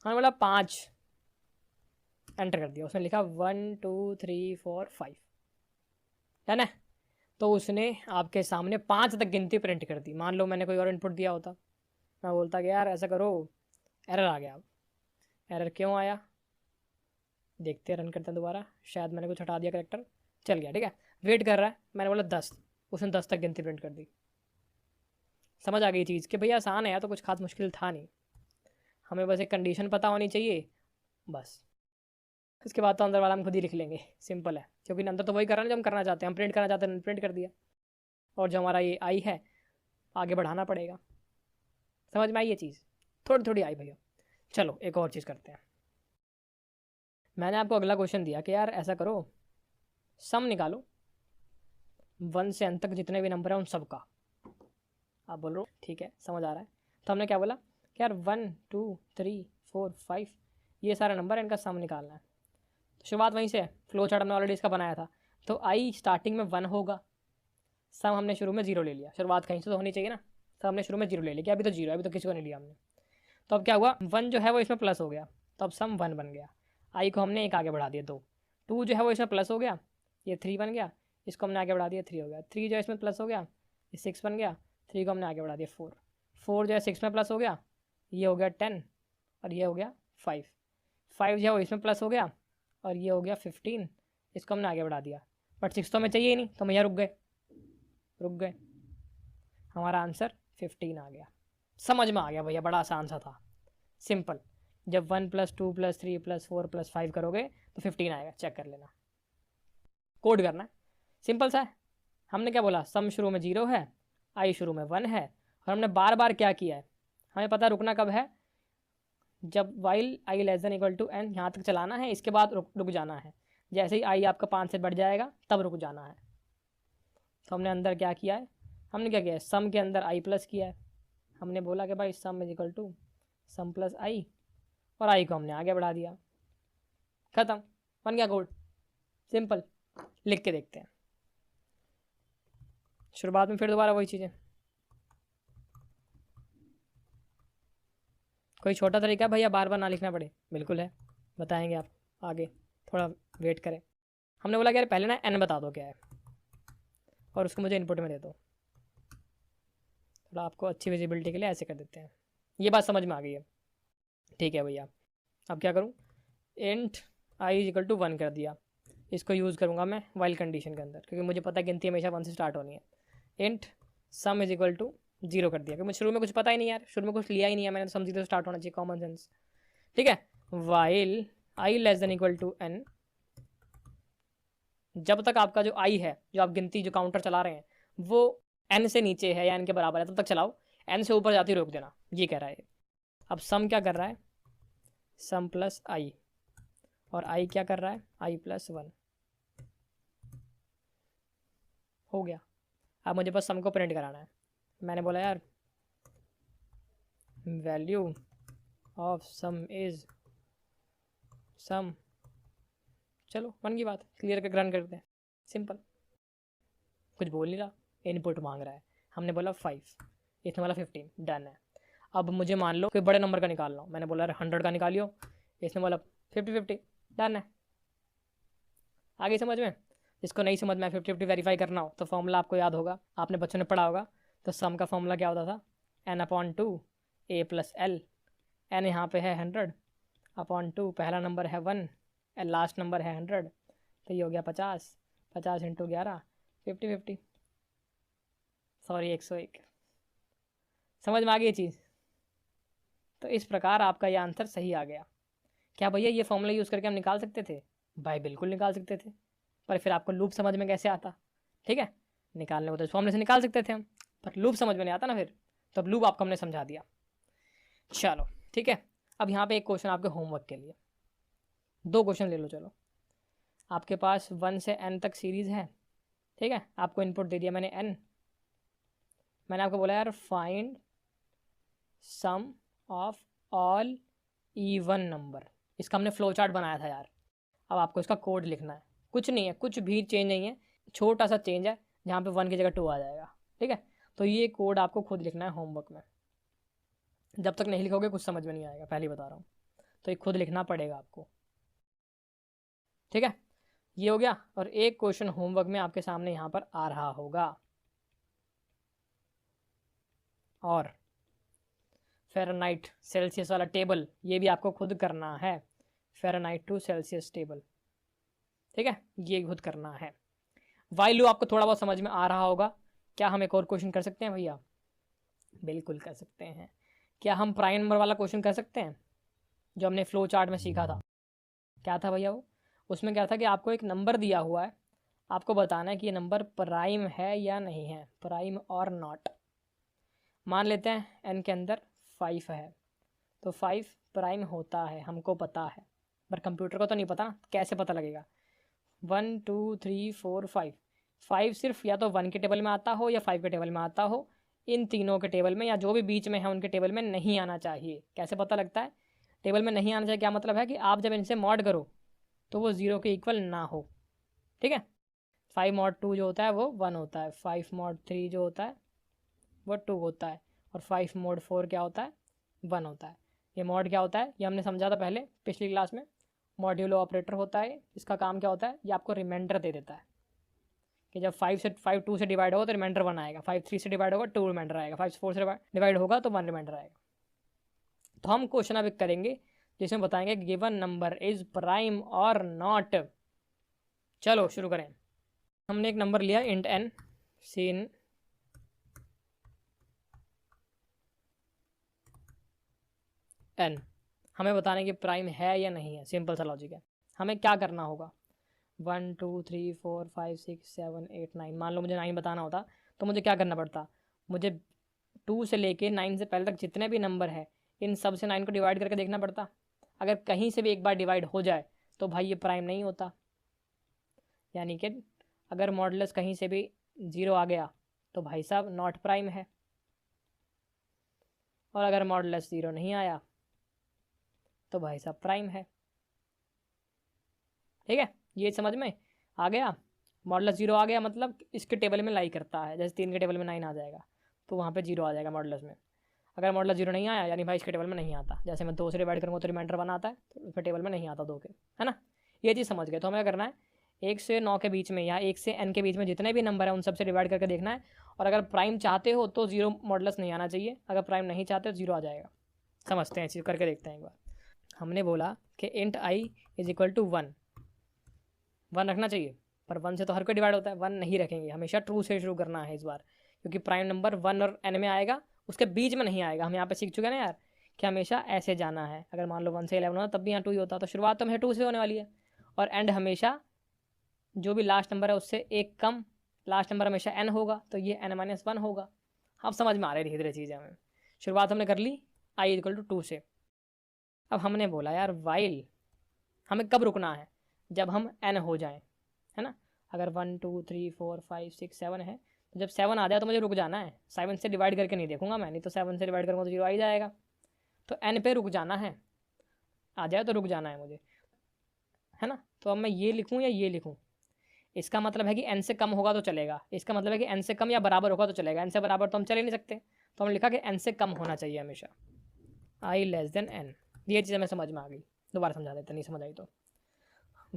हमने बोला 5 एंटर कर दिया, उसने लिखा 1 2 3 4 5। डन है, तो उसने आपके सामने 5 तक गिनती प्रिंट कर दी। मान लो मैंने कोई और इनपुट दिया होता, मैं बोलता कि यार ऐसा करो, एरर आ गया। अब एरर क्यों आया देखते हैं, रन करते हैं दोबारा, शायद मैंने कुछ हटा दिया करेक्टर, चल गया। ठीक है, वेट कर रहा है, मैंने बोला 10, उसने 10 तक गिनती प्रिंट कर दी। समझ आ गई चीज़ कि भैया आसान है यार, तो कुछ खास मुश्किल था नहीं, हमें बस एक कंडीशन पता होनी चाहिए बस। इसके बाद तो अंदर वाला हम खुद ही लिख लेंगे, सिंपल है, क्योंकि अंदर तो वही कर रहा है जो हम करना चाहते हैं, हम प्रिंट करना चाहते हैं, प्रिंट कर दिया। और जो हमारा ये आई है आगे बढ़ाना पड़ेगा। समझ में आई ये चीज़, थोड़ी थोड़ी आई भैया। चलो एक और चीज़ करते हैं। मैंने आपको अगला क्वेश्चन दिया कि यार ऐसा करो, सम निकालो 1 से n तक जितने भी नंबर हैं उन सब का। आप बोल रहे हो ठीक है, समझ आ रहा है। तो हमने क्या बोला कि यार 1 2 3 4 5 ये सारे नंबर है, इनका सम निकालना है। तो शुरुआत वहीं से है, फ्लो चार्ट हमने ऑलरेडी इसका बनाया था। तो आई स्टार्टिंग में 1 होगा, सम हमने शुरू में 0 ले लिया, शुरुआत कहीं से तो होनी चाहिए ना, तो हमने शुरू में 0 ले लिया, अभी तो 0 है, अभी तो किसी को नहीं लिया हमने। तो अब क्या हुआ, 1 जो है वो इसमें प्लस हो गया, तो अब सम 1 बन गया। आई को हमने एक आगे बढ़ा दिया 2, 2 जो है वो इसमें प्लस हो गया, ये 3 बन गया, इसको हमने आगे बढ़ा दिया 3 हो गया, 3 जो है इसमें प्लस हो गया, ये 6 बन गया, 3 को हमने आगे बढ़ा दिया 4, 4 जो है 6 में प्लस हो गया, ये हो गया 10 और ये हो गया 5, 5 जो है वो इसमें प्लस हो गया और ये हो गया 15, इसको हमने आगे बढ़ा दिया। बट 6 तो हमें चाहिए ही नहीं, तो हम यहाँ रुक गए, हमारा आंसर 15 आ गया। समझ में आ गया भैया, बड़ा आसान सा था, सिंपल। जब 1 + 2 + 3 + 4 + 5 करोगे तो 15 आएगा, चेक कर लेना। कोड करना है, सिंपल सा है। हमने क्या बोला, सम शुरू में 0 है, आई शुरू में 1 है, और हमने बार बार क्या किया है, हमें पता रुकना कब है, जब while I less than equal to n यहाँ तक चलाना है, इसके बाद रुक जाना है। जैसे ही आई आपका 5 से बढ़ जाएगा तब रुक जाना है। तो हमने अंदर क्या किया है, हमने क्या किया है, सम के अंदर आई प्लस किया है। हमने बोला कि भाई sum is equal to sum plus i, और आई को हमने आगे बढ़ा दिया, खत्म, बन गया कोड, सिंपल। लिख के देखते हैं, शुरुआत में फिर दोबारा वही चीज़ें। कोई छोटा तरीका भैया बार बार ना लिखना पड़े, बिल्कुल है, बताएंगे आप आगे, थोड़ा वेट करें। हमने बोला कि यार पहले ना n बता दो क्या है, और उसको मुझे इनपुट में दे दो। थोड़ा आपको अच्छी विजिबिलिटी के लिए ऐसे कर देते हैं। ये बात समझ में आ गई है, ठीक है भैया। अब क्या करूँ, int I is equal to 1 कर दिया, इसको यूज़ करूँगा मैं वाइल कंडीशन के अंदर, क्योंकि मुझे पता है गिनती हमेशा 1 से स्टार्ट होनी है। Int sum is equal to 0 कर दिया, क्योंकि मुझे शुरू में कुछ पता ही नहीं यार, शुरू में कुछ लिया ही नहीं है मैंने, तो सम 0 स्टार्ट होना चाहिए, कॉमन सेंस। ठीक है, while I less than equal to n, जब तक आपका जो आई है, जो आप गिनती जो काउंटर चला रहे हैं वो n से नीचे है या n के बराबर है तब तक चलाओ, n से ऊपर जाती रोक देना, ये कह रहा है। अब सम क्या कर रहा है, सम प्लस आई, और आई क्या कर रहा है, आई प्लस 1, हो गया। अब मुझे बस सम को प्रिंट कराना है। मैंने बोला यार value of sum is sum, चलो बन गई बात, क्लियर करके रन करते हैं, सिंपल। कुछ बोल नहीं रहा, इनपुट मांग रहा है, हमने बोला 5, इसने बोला 15, डन है। अब मुझे मान लो कोई बड़े नंबर का निकाल लो, मैंने बोला 100 का निकालियो, इसने बोला 50-50, डन है। आगे समझ में, जिसको नहीं समझ में 50-50 वेरीफाई करना हो तो फॉर्मूला आपको याद होगा, आपने बच्चों ने पढ़ा होगा। तो सम का फॉर्मूला क्या होता था, n/2 a + l, n यहाँ पे है 100/2, पहला नंबर है 1, लास्ट नंबर है 100, तो ये हो गया 50, 50 × 11, 50-50। सॉरी 101। समझ में आ गई ये चीज़? तो इस प्रकार आपका ये आंसर सही आ गया। क्या भैया ये फॉर्मूला यूज़ करके हम निकाल सकते थे? भाई बिल्कुल निकाल सकते थे, पर फिर आपको लूप समझ में कैसे आता? ठीक है, निकालने को तो फॉर्मूले से निकाल सकते थे हम, पर लूप समझ में नहीं आता ना फिर, तो अब लूप आपको हमने समझा दिया। चलो ठीक है, अब यहाँ पे एक क्वेश्चन आपके होमवर्क के लिए, 2 क्वेश्चन ले लो। चलो, आपके पास 1 से n तक सीरीज़ है, ठीक है, आपको इनपुट दे दिया मैंने n। मैंने आपको बोला यार find sum of all even number, इसका हमने फ्लो चार्ट बनाया था यार। अब आपको इसका कोड लिखना है, कुछ नहीं है, कुछ भी चेंज नहीं है, छोटा सा चेंज है जहाँ पे 1 की जगह 2 आ जाएगा। ठीक है, तो ये कोड आपको खुद लिखना है होमवर्क में। जब तक नहीं लिखोगे कुछ समझ में नहीं आएगा, पहले बता रहा हूँ, तो ये खुद लिखना पड़ेगा आपको। ठीक है, ये हो गया। और एक क्वेश्चन होमवर्क में आपके सामने यहाँ पर आ रहा होगा, और फ़ारेनहाइट सेल्सियस वाला टेबल ये भी आपको खुद करना है, फ़ारेनहाइट टू सेल्सियस टेबल। ठीक है, ये खुद करना है। वाइलू आपको थोड़ा बहुत समझ में आ रहा होगा। क्या हम एक और क्वेश्चन कर सकते हैं भैया? बिल्कुल कर सकते हैं। क्या हम प्राइम नंबर वाला क्वेश्चन कर सकते हैं जो हमने फ्लो चार्ट में सीखा था? क्या था भैया वो? उसमें क्या था कि आपको एक नंबर दिया हुआ है, आपको बताना है कि ये नंबर प्राइम है या नहीं है, प्राइम और नॉट। मान लेते हैं n के अंदर 5 है, तो 5 प्राइम होता है, हमको पता है, पर कंप्यूटर को तो नहीं पता, कैसे पता लगेगा? 1 2 3 4 5, 5 सिर्फ या तो 1 के टेबल में आता हो या 5 के टेबल में आता हो, इन तीनों के टेबल में या जो भी बीच में है उनके टेबल में नहीं आना चाहिए। कैसे पता लगता है टेबल में नहीं आना चाहिए? क्या मतलब है कि आप जब इनसे मॉड करो तो वो 0 के इक्वल ना हो। ठीक है, 5 मॉड 2 जो होता है वो 1 होता है, 5 मॉड 3 जो होता है वो 2 होता है, और 5 मॉड 4 क्या होता है? 1 होता है। ये मॉड क्या होता है ये हमने समझा था पहले पिछली क्लास में। मॉड्यूलो ऑपरेटर होता है, इसका काम क्या होता है? ये आपको रिमाइंडर दे देता है कि जब 5 2 से डिवाइड होगा तो रिमाइंडर 1 आएगा, 5 3 से डिवाइड होगा 2 रिमाइंडर आएगा, 5 4 से डिवाइड होगा तो 1 रिमाइंडर आएगा। तो हम क्वेश्चन अब करेंगे जिसमें बताएंगे गिवन नंबर इज प्राइम और नॉट। चलो शुरू करें। हमने एक नंबर लिया इंट n, सीन n, हमें बताने कि प्राइम है या नहीं है। सिंपल सा लॉजिक है। हमें क्या करना होगा? 1 2 3 4 5 6 7 8 9, मान लो मुझे 9 बताना होता तो मुझे क्या करना पड़ता? मुझे 2 से लेके 9 से पहले तक जितने भी नंबर है इन सब से 9 को डिवाइड करके देखना पड़ता। अगर कहीं से भी एक बार डिवाइड हो जाए तो भाई ये प्राइम नहीं होता, यानी कि अगर मॉडुलस कहीं से भी 0 आ गया तो भाई साहब नॉट प्राइम है, और अगर मॉडुलस 0 नहीं आया तो भाई साहब प्राइम है। ठीक है, ये समझ में आ गया? मॉडुलस 0 आ गया मतलब इसके टेबल में लाई करता है, जैसे 3 के टेबल में 9 आ जाएगा तो वहाँ पे 0 आ जाएगा मॉडुलस में। अगर मॉडुलस 0 नहीं आया यानी भाई इसके टेबल में नहीं आता, जैसे मैं 2 से डिवाइड करूँगा तो रिमाइंडर 1 आता है, तो उसके टेबल में नहीं आता 2 के, है ना? ये चीज़ समझ गए। तो हमें क्या करना है? 1 से 9 के बीच में या 1 से n के बीच में जितने भी नंबर हैं उन सब से डिवाइड करके देखना है, और अगर प्राइम चाहते हो तो 0 मॉडुलस नहीं आना चाहिए, अगर प्राइम नहीं चाहते तो 0 आ जाएगा। समझते हैं, चीज़ करके देखते हैं एक बार। हमने बोला कि int i is equal to 1 रखना चाहिए, पर 1 से तो हर कोई डिवाइड होता है, 1 नहीं रखेंगे, हमेशा ट्रू से शुरू करना है इस बार, क्योंकि प्राइम नंबर 1 और n में आएगा, उसके बीच में नहीं आएगा। हम यहाँ पे सीख चुके हैं ना यार कि हमेशा ऐसे जाना है। अगर मान लो 1 से 11 होता तब भी यहाँ 2 ही होता, तो शुरुआत तो हमेशा 2 से होने वाली है, और एंड हमेशा जो भी लास्ट नंबर है उससे एक कम लास्ट नंबर हमेशा n होगा, तो ये n-1 होगा। अब समझ में आ रही है धीरे धीरे चीज़ें हमें। शुरुआत हमने कर ली i इक्वल टू 2 से। अब हमने बोला यार वाइल हमें कब रुकना है? जब हम n हो जाएं, है ना? अगर 1 2 3 4 5 6 7 है तो जब 7 आ जाए तो मुझे रुक जाना है, 7 से डिवाइड करके नहीं देखूंगा मैं, नहीं तो 7 से डिवाइड करूँगा तो 0 आ ही जाएगा। तो n पे रुक जाना है, आ जाए तो रुक जाना है मुझे, है ना? तो अब मैं ये लिखूँ या ये लिखूँ? इसका मतलब है कि n से कम होगा तो चलेगा, इसका मतलब है कि n से कम या बराबर होगा तो चलेगा, n से बराबर तो हम चल ही नहीं सकते, तो हमने लिखा कि n से कम होना चाहिए हमेशा, i लेस देन n। ये चीज़ हमें समझ में आ गई, दोबारा समझा देते नहीं समझ आई तो।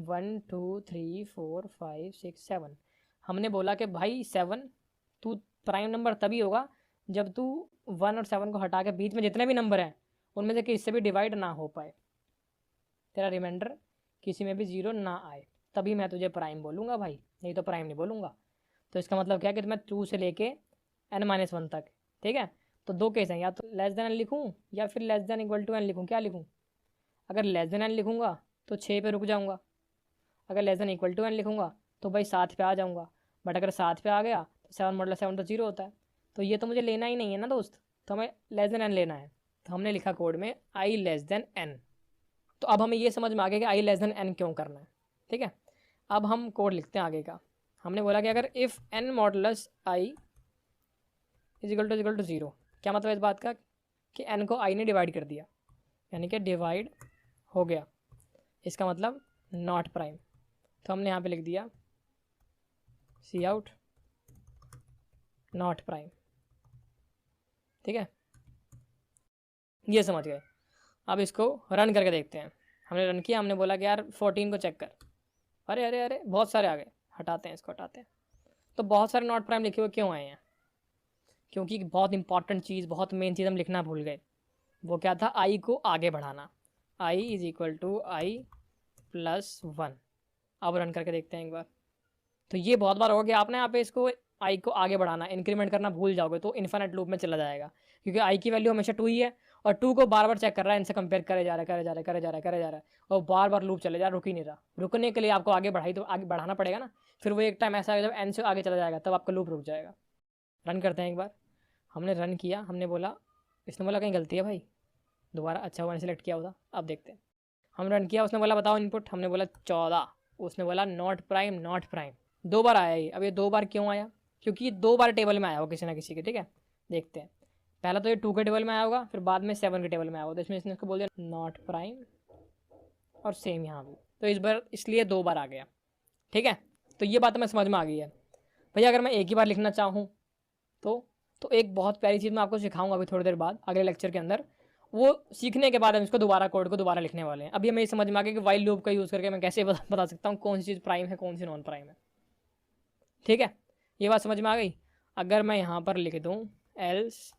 1 2 3 4 5 6 7, हमने बोला कि भाई 7 तू प्राइम नंबर तभी होगा जब तू 1 और 7 को हटा के बीच में जितने भी नंबर हैं उनमें से किसी से भी डिवाइड ना हो पाए, तेरा रिमाइंडर किसी में भी 0 ना आए, तभी मैं तुझे प्राइम बोलूँगा भाई, नहीं तो प्राइम नहीं बोलूँगा। तो इसका मतलब क्या है कि मैं 2 से लेके n-1 तक, ठीक है। तो दो केस हैं, या तो लेस देन n लिखूँ या फिर less than equal to n लिखूँ। क्या लिखूँ? अगर लेस देन n लिखूँगा तो 6 पे रुक जाऊँगा, अगर less than equal to n लिखूँगा तो भाई 7 पे आ जाऊँगा। बट अगर 7 पे आ गया तो 7 मॉडल 7 तो 0 होता है, तो ये तो मुझे लेना ही नहीं है ना दोस्त, तो हमें लेस देन n लेना है। तो हमने लिखा कोड में i लेस देन n। तो अब हमें ये समझ में आ गया कि i लेस देन n क्यों करना है, ठीक है। अब हम कोड लिखते हैं आगे का। हमने बोला कि अगर if n modulus i is equal to 0, क्या मतलब इस बात का कि n को i ने डिवाइड कर दिया, यानी कि डिवाइड हो गया, इसका मतलब नॉट प्राइम। तो हमने यहाँ पे लिख दिया सी आउट नॉट प्राइम, ठीक है। ये समझ गए। अब इसको रन करके देखते हैं। हमने रन किया, हमने बोला कि यार 14 को चेक कर, अरे अरे अरे बहुत सारे आ गए, हटाते हैं इसको, हटाते हैं। तो बहुत सारे नॉट प्राइम लिखे हुए क्यों आए हैं? क्योंकि बहुत इंपॉर्टेंट चीज़, बहुत मेन चीज़ हम लिखना भूल गए। वो क्या था? आई को आगे बढ़ाना, i is equal to i plus 1। अब रन करके देखते हैं एक बार। तो ये बहुत बार होगा कि आपने यहाँ पे इसको आई को आगे बढ़ाना, इंक्रीमेंट करना भूल जाओगे तो इन्फिनिट लूप में चला जाएगा, क्योंकि आई की वैल्यू हमेशा 2 ही है और 2 को बार बार चेक कर रहा है, इनसे कंपेयर करे जा रहा है, करे जा रहा है, करे जा रहा है, करे जा रहा है, और बार बार लूप चले जा रहा है, रुक ही नहीं रहा। रुकने के लिए आपको आगे बढ़ाई तो आगे बढ़ाना पड़ेगा ना, फिर वो एक टाइम ऐसा आएगा जब एन से आगे चला जाएगा, तब आपका लूप रुक जाएगा। रन करते हैं एक बार। हमने रन किया, हमने बोला, इसने बोला कहीं गलती है भाई, दोबारा अच्छा हुआ सेलेक्ट किया होता। अब देखते हैं। हम रन किया, उसने बोला बताओ इनपुट, हमने बोला 14, उसने बोला नॉट प्राइम नॉट प्राइम। 2 बार आया ये। अब ये 2 बार क्यों आया? क्योंकि 2 बार टेबल में आया हो किसी ना किसी के, ठीक है। देखते हैं। पहला तो ये 2 के टेबल में आया होगा, फिर बाद में 7 के टेबल में आया होगा, तो इसमें इसने इसको बोल दिया नॉट प्राइम, और सेम यहाँ भी, तो इस बार इसलिए 2 बार आ गया, ठीक है। तो ये बात हमें समझ में आ गई है। भैया अगर मैं एक ही बार लिखना चाहूँ तो एक बहुत प्यारी चीज़ मैं आपको सिखाऊंगा अभी थोड़ी देर बाद अगले लेक्चर के अंदर। वो सीखने के बाद हम इसको दोबारा कोड को दोबारा लिखने वाले हैं। अभी हमें समझ में आ गया कि वाइल लूप का यूज़ करके मैं कैसे बता सकता हूँ कौन सी चीज़ प्राइम है, कौन सी नॉन प्राइम है, ठीक है। ये बात समझ में आ गई। अगर मैं यहाँ पर लिख दूँ एल्स,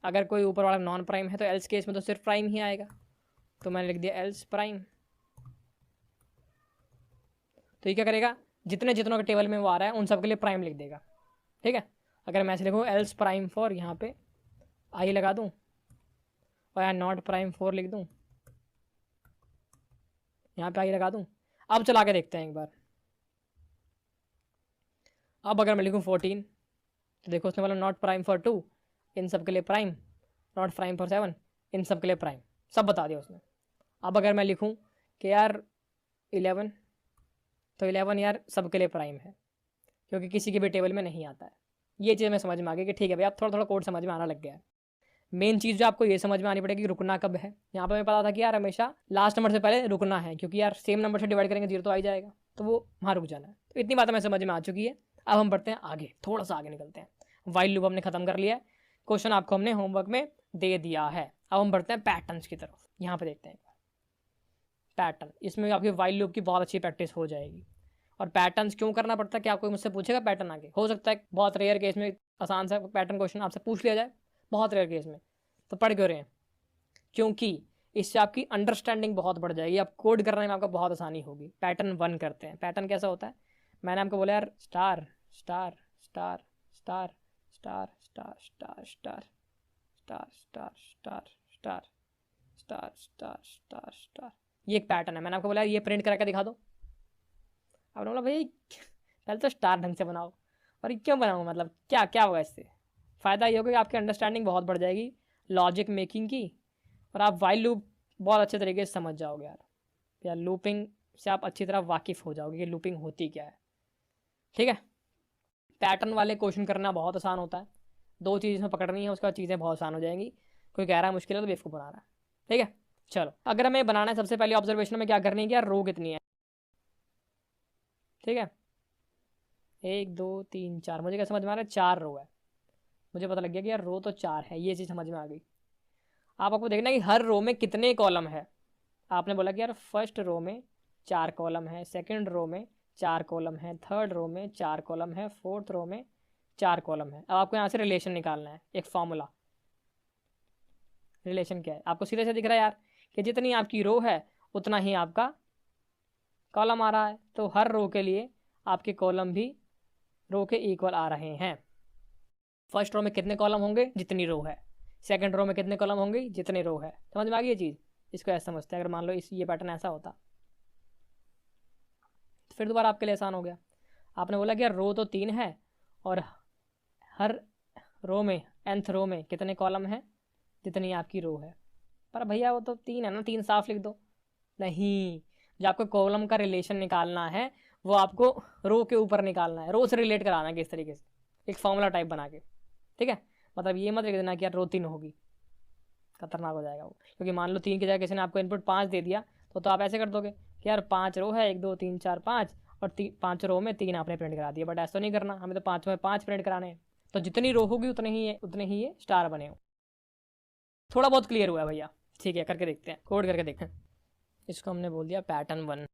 अगर कोई ऊपर वाला नॉन प्राइम है तो एल्स केस में तो सिर्फ प्राइम ही आएगा, तो मैंने लिख दिया एल्स प्राइम। तो ये क्या करेगा? जितने जितनों के टेबल में वो आ रहा है उन सब के लिए प्राइम लिख देगा, ठीक है। अगर मैं ऐसे लिखूँ एल्स प्राइम फॉर, यहाँ पे आई लगा दूँ और यहाँ नॉट प्राइम 4 लिख दूँ, यहाँ पे आई लगा दूँ। अब चला के देखते हैं एक बार। अब अगर मैं लिखूँ 14, तो देखो उसने बोला नॉट प्राइम फॉर 2, इन सब के लिए प्राइम, नॉट प्राइम फॉर 7, इन सब के लिए प्राइम, सब बता दिया उसने। अब अगर मैं लिखूँ कि यार 11, तो 11 यार सब के लिए प्राइम है, क्योंकि किसी के भी टेबल में नहीं आता है। ये चीज़ मैं समझ में आ गई कि ठीक है भाई, अब थोड़ा थोड़ा कोड समझ में आना लग गया है। मेन चीज़ जो आपको ये समझ में आनी पड़ेगी कि रुकना कब है। यहाँ पर हमें पता था कि यार हमेशा लास्ट नंबर से पहले रुकना है, क्योंकि यार सेम नंबर से डिवाइड करेंगे 0 तो आ ही जाएगा, तो वो वहाँ रुक जाना है। तो इतनी बात हमें समझ में आ चुकी है। अब हम बढ़ते हैं आगे, थोड़ा सा आगे निकलते हैं। वाइल लूप हमने खत्म कर लिया है, क्वेश्चन आपको हमने होमवर्क में दे दिया है। अब हम बढ़ते हैं पैटर्न्स की तरफ। यहाँ पे देखते हैं पैटर्न, इसमें आपकी वाइल लूप की बहुत अच्छी प्रैक्टिस हो जाएगी। और पैटर्न्स क्यों करना पड़ता है, क्या कोई मुझसे पूछेगा पैटर्न आगे? हो सकता है बहुत रेयर केस में आसान सा पैटर्न क्वेश्चन आपसे पूछ लिया जाए, बहुत रेयर केस में, तो पढ़ क्यों रहे हैं? क्योंकि इससे आपकी अंडरस्टैंडिंग बहुत बढ़ जाएगी, आप कोड करने में आपको बहुत आसानी होगी। पैटर्न 1 करते हैं। पैटर्न कैसा होता है? मैंने आपको बोला यार star star star star star star star star star star star star star star star star, ये एक पैटर्न है। मैंने आपको बोला ये प्रिंट करके दिखा दो। अब बोला भाई पहले तो स्टार ढंग से बनाओ, और क्यों बनाऊँ, मतलब क्या क्या होगा इससे? फ़ायदा ये होगा कि आपकी अंडरस्टैंडिंग बहुत बढ़ जाएगी लॉजिक मेकिंग की, और आप वाइल लूप बहुत अच्छे तरीके से समझ जाओगे यार लूपिंग से आप अच्छी तरह वाकिफ़ हो जाओगे कि लूपिंग होती क्या है, ठीक है। पैटर्न वाले क्वेश्चन करना बहुत आसान होता है, 2 चीज़ इसमें पकड़नी है, उसके बाद चीज़ें बहुत आसान हो जाएंगी। कोई कह रहा है मुश्किल है तो बेवकूफ़ बना रहा है, ठीक है। चलो, अगर हमें बनाना है सबसे पहले ऑब्जर्वेशन में क्या करनी है कि यार रो कितनी है, ठीक है। 1 2 3 4, मुझे क्या समझ में आ रहा है? 4 रो है। मुझे पता लग गया कि यार रो तो 4 है, ये चीज़ समझ में आ गई। आपको देखना है कि हर रो में कितने कॉलम है। आपने बोला कि यार फर्स्ट रो में 4 कॉलम है, सेकंड रो में 4 कॉलम है, थर्ड रो में 4 कॉलम है, फोर्थ रो में 4 कॉलम है। अब आपको यहाँ से रिलेशन निकालना है, एक फॉर्मूला। रिलेशन क्या है? आपको सीधे से दिख रहा है यार कि जितनी आपकी रो है उतना ही आपका कॉलम आ रहा है, तो हर रो के लिए आपके कॉलम भी रो के इक्वल आ रहे हैं। फर्स्ट रो में कितने कॉलम होंगे, जितनी रो है। सेकंड रो में कितने कॉलम होंगे, जितने रो है। समझ में आ गई ये चीज़। इसको ऐसा समझते हैं, अगर मान लो ये पैटर्न ऐसा होता, तो फिर दोबारा आपके लिए आसान हो गया। आपने बोला कि यार रो तो 3 है और हर रो में, nth रो में कितने कॉलम हैं, जितनी आपकी रो है। पर भैया वो तो 3 है ना, 3 साफ लिख दो। नहीं, जो आपको कॉलम का रिलेशन निकालना है वो आपको रो के ऊपर निकालना है, रो से रिलेट कराना है किस तरीके से, एक फॉर्मूला टाइप बना के। ठीक है, मतलब ये मत लिख देना कि यार रो 3 होगी, खतरनाक हो जाएगा वो। क्योंकि मान लो 3 की जगह किसी ने आपको इनपुट 5 दे दिया, तो आप ऐसे कर दोगे कि यार 5 रो है, 1 2 3 4 5, और 5 रो में 3 आपने प्रिंट करा दिया। बट ऐसा नहीं करना, हमें तो 5 में 5 प्रिंट कराने हैं। तो जितनी रो होगी उतने ही ये स्टार बने हो। थोड़ा बहुत क्लियर हुआ है भैया। ठीक है, करके देखते हैं, कोड करके देखते हैं। इसको हमने बोल दिया पैटर्न 1।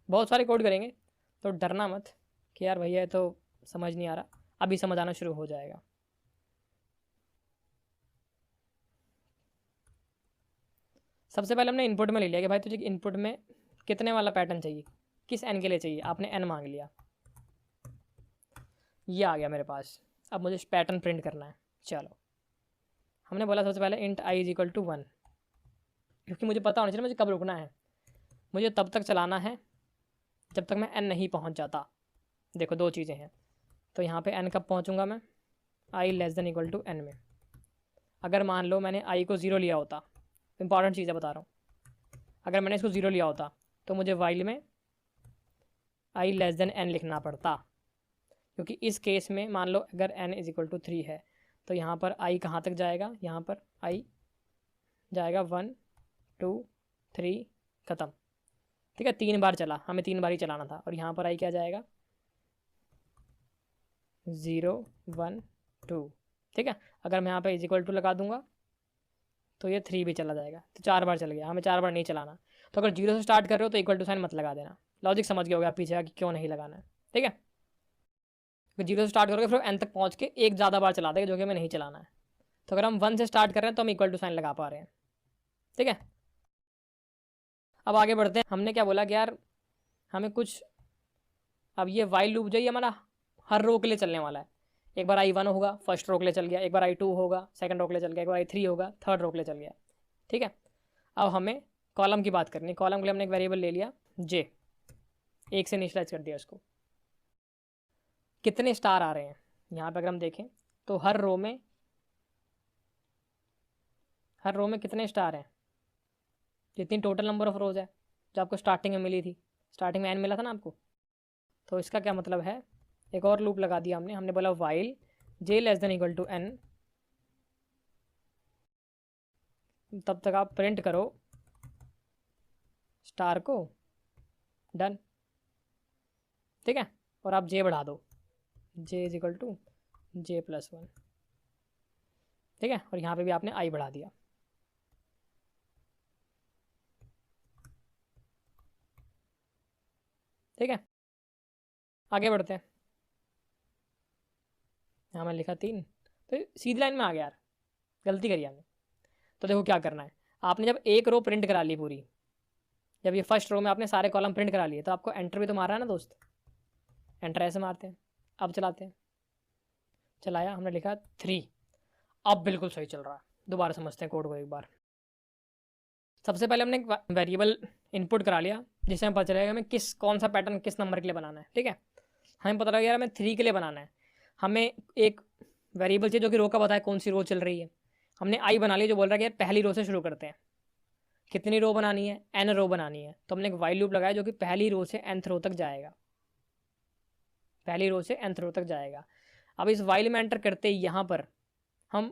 बहुत सारे कोड करेंगे, तो डरना मत कि यार भैया ये तो समझ नहीं आ रहा, अभी समझ आना शुरू हो जाएगा। सबसे पहले हमने इनपुट में ले लिया कि भाई तुझे इनपुट में कितने वाला पैटर्न चाहिए, किस एन के लिए चाहिए। आपने एन मांग लिया, ये आ गया मेरे पास। अब मुझे पैटर्न प्रिंट करना है। चलो, हमने बोला सबसे पहले int I is equal to 1, क्योंकि मुझे पता होना चाहिए मुझे कब रुकना है। मुझे तब तक चलाना है जब तक मैं एन नहीं पहुंच जाता। देखो दो चीज़ें हैं, तो यहाँ पे एन कब पहुंचूंगा मैं, i less than equal to n में। अगर मान लो मैंने आई को 0 लिया होता, इंपॉर्टेंट चीज़ है बता रहा हूँ, अगर मैंने इसको 0 लिया होता तो मुझे वाइल में आई लेस देन एन लिखना पड़ता। क्योंकि इस केस में मान लो अगर एन इज इक्वल टू 3 है, तो यहाँ पर आई कहाँ तक जाएगा, यहाँ पर आई जाएगा 1 2 3 ख़त्म। ठीक है, 3 बार चला, हमें 3 बार ही चलाना था। और यहाँ पर आई क्या जाएगा 0 1 2। ठीक है, अगर मैं यहाँ पे इज इक्वल टू लगा दूंगा तो ये 3 भी चला जाएगा, तो 4 बार चल गया। हमें 4 बार नहीं चलाना। तो अगर 0 से स्टार्ट कर रहे हो तो इक्वल टू साइन मत लगा देना। लॉजिक समझ गए होगे आप पीछे का कि क्यों नहीं लगाना है। ठीक है, अगर 0 से स्टार्ट करोगे फिर एन तक पहुँच के एक ज़्यादा बार चला देगा, जो कि हमें नहीं चलाना है। तो अगर हम 1 से स्टार्ट कर रहे हैं तो हम इक्वल टू साइन लगा पा रहे हैं। ठीक है, अब आगे बढ़ते हैं। हमने क्या बोला कि यार हमें कुछ, अब ये वाइल लूप जो है हमारा हर रो के लिए चलने वाला है। एक बार आई 1 होगा, फर्स्ट रो के लिए चल गया। एक बार आई 2 होगा, सेकंड रो के लिए चल गया। एक बार आई 3 होगा, थर्ड रो के लिए चल गया। ठीक है, अब हमें कॉलम की बात करनी। कॉलम के लिए हमने एक वेरिएबल ले लिया जे, 1 से इनिशियलाइज कर दिया उसको। कितने स्टार आ रहे हैं यहाँ पर अगर हम देखें तो हर रो में कितने स्टार हैं, जितनी टोटल नंबर ऑफ रोज है जो आपको स्टार्टिंग में मिली थी। स्टार्टिंग में एन मिला था ना आपको। तो इसका क्या मतलब है, एक और लूप लगा दिया हमने बोला while J less than equal to N, तब तक आप प्रिंट करो स्टार को। डन। ठीक है, और आप जे बढ़ा दो, j is equal to j plus 1। ठीक है, और यहाँ पे भी आपने आई बढ़ा दिया। ठीक है, आगे बढ़ते हैं। यहाँ मैंने लिखा 3, तो सीधी लाइन में आ गया यार, गलती करी हमने। तो देखो क्या करना है, आपने जब एक रो प्रिंट करा ली पूरी, जब ये फर्स्ट रो में आपने सारे कॉलम प्रिंट करा लिए, तो आपको एंटर भी तो मार रहा है ना दोस्त। एंटर ऐसे मारते हैं। अब चलाते हैं, चलाया, हमने लिखा 3। अब बिल्कुल सही चल रहा है। दोबारा समझते हैं कोड को एक बार। सबसे पहले हमने एक वेरिएबल इनपुट करा लिया जिससे हमें पता चलेगा हमें कौन सा पैटर्न किस नंबर के लिए बनाना है। ठीक है, हमें पता लगा यार हमें 3 के लिए बनाना है। हमें एक वेरिएबल चाहिए जो कि रो का बताए कौन सी रो चल रही है। हमने आई बना लिया जो बोल रहा है कि यार पहली रो से शुरू करते हैं। कितनी रो बनानी है, एन रो बनानी है। तो हमने एक वाइल लूप लगाया जो कि पहली रो से nth रो तक जाएगा, पहली रो से nth रो तक जाएगा। अब इस वाइल में एंटर करते ही यहाँ पर हम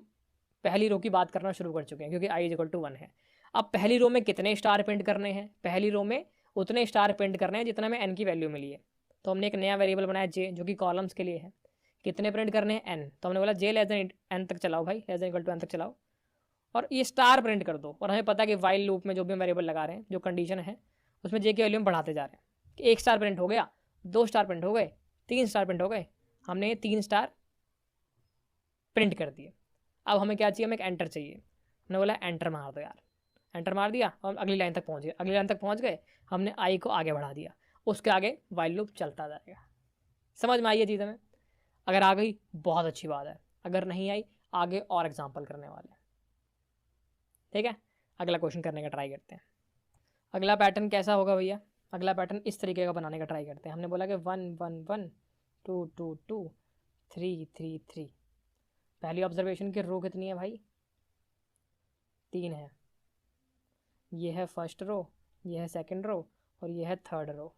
पहली रो की बात करना शुरू कर चुके हैं क्योंकि आई इज इक्वल टू 1 है। अब पहली रो में कितने स्टार प्रिंट करने हैं, पहली रो में उतने स्टार प्रिंट करने हैं जितना में एन की वैल्यू मिली है। तो हमने एक नया वेरिएबल बनाया जे जो कि कॉलम्स के लिए है। कितने प्रिंट करने हैं, एन। तो हमने बोला जे लेस देन एन तक चलाओ भाई, less than equal to N तक चलाओ और ये स्टार प्रिंट कर दो। और हमें पता है कि वाइल लूप में जो भी हम वेरिएबल लगा रहे हैं, जो कंडीशन है उसमें जे की वैल्यू में बढ़ाते जा रहे हैं कि 1 स्टार प्रिंट हो गया, 2 स्टार प्रिंट हो गए, 3 स्टार प्रिंट हो गए। हमने ये 3 स्टार प्रिंट कर दिए। अब हमें क्या चाहिए, हमें एक एंटर चाहिए। हमने बोला एंटर मार दो यार, एंटर मार दिया और अगली लाइन तक पहुंच गए। अगली लाइन तक पहुंच गए, हमने आई को आगे बढ़ा दिया, उसके आगे वाइल लूप चलता जाएगा। समझ में आई ये चीज़ हमें? अगर आ गई बहुत अच्छी बात है, अगर नहीं आई आगे और एग्जाम्पल करने वाले हैं। ठीक है, अगला क्वेश्चन करने का ट्राई करते हैं। अगला पैटर्न कैसा होगा भैया? अगला पैटर्न इस तरीके का बनाने का ट्राई करते हैं। हमने बोला कि 1 1 1 2 2 2 3 3 3। पहली ऑब्जर्वेशन की रो कितनी है भाई? 3 है। ये है फर्स्ट रो, ये है सेकंड रो और ये है थर्ड रो।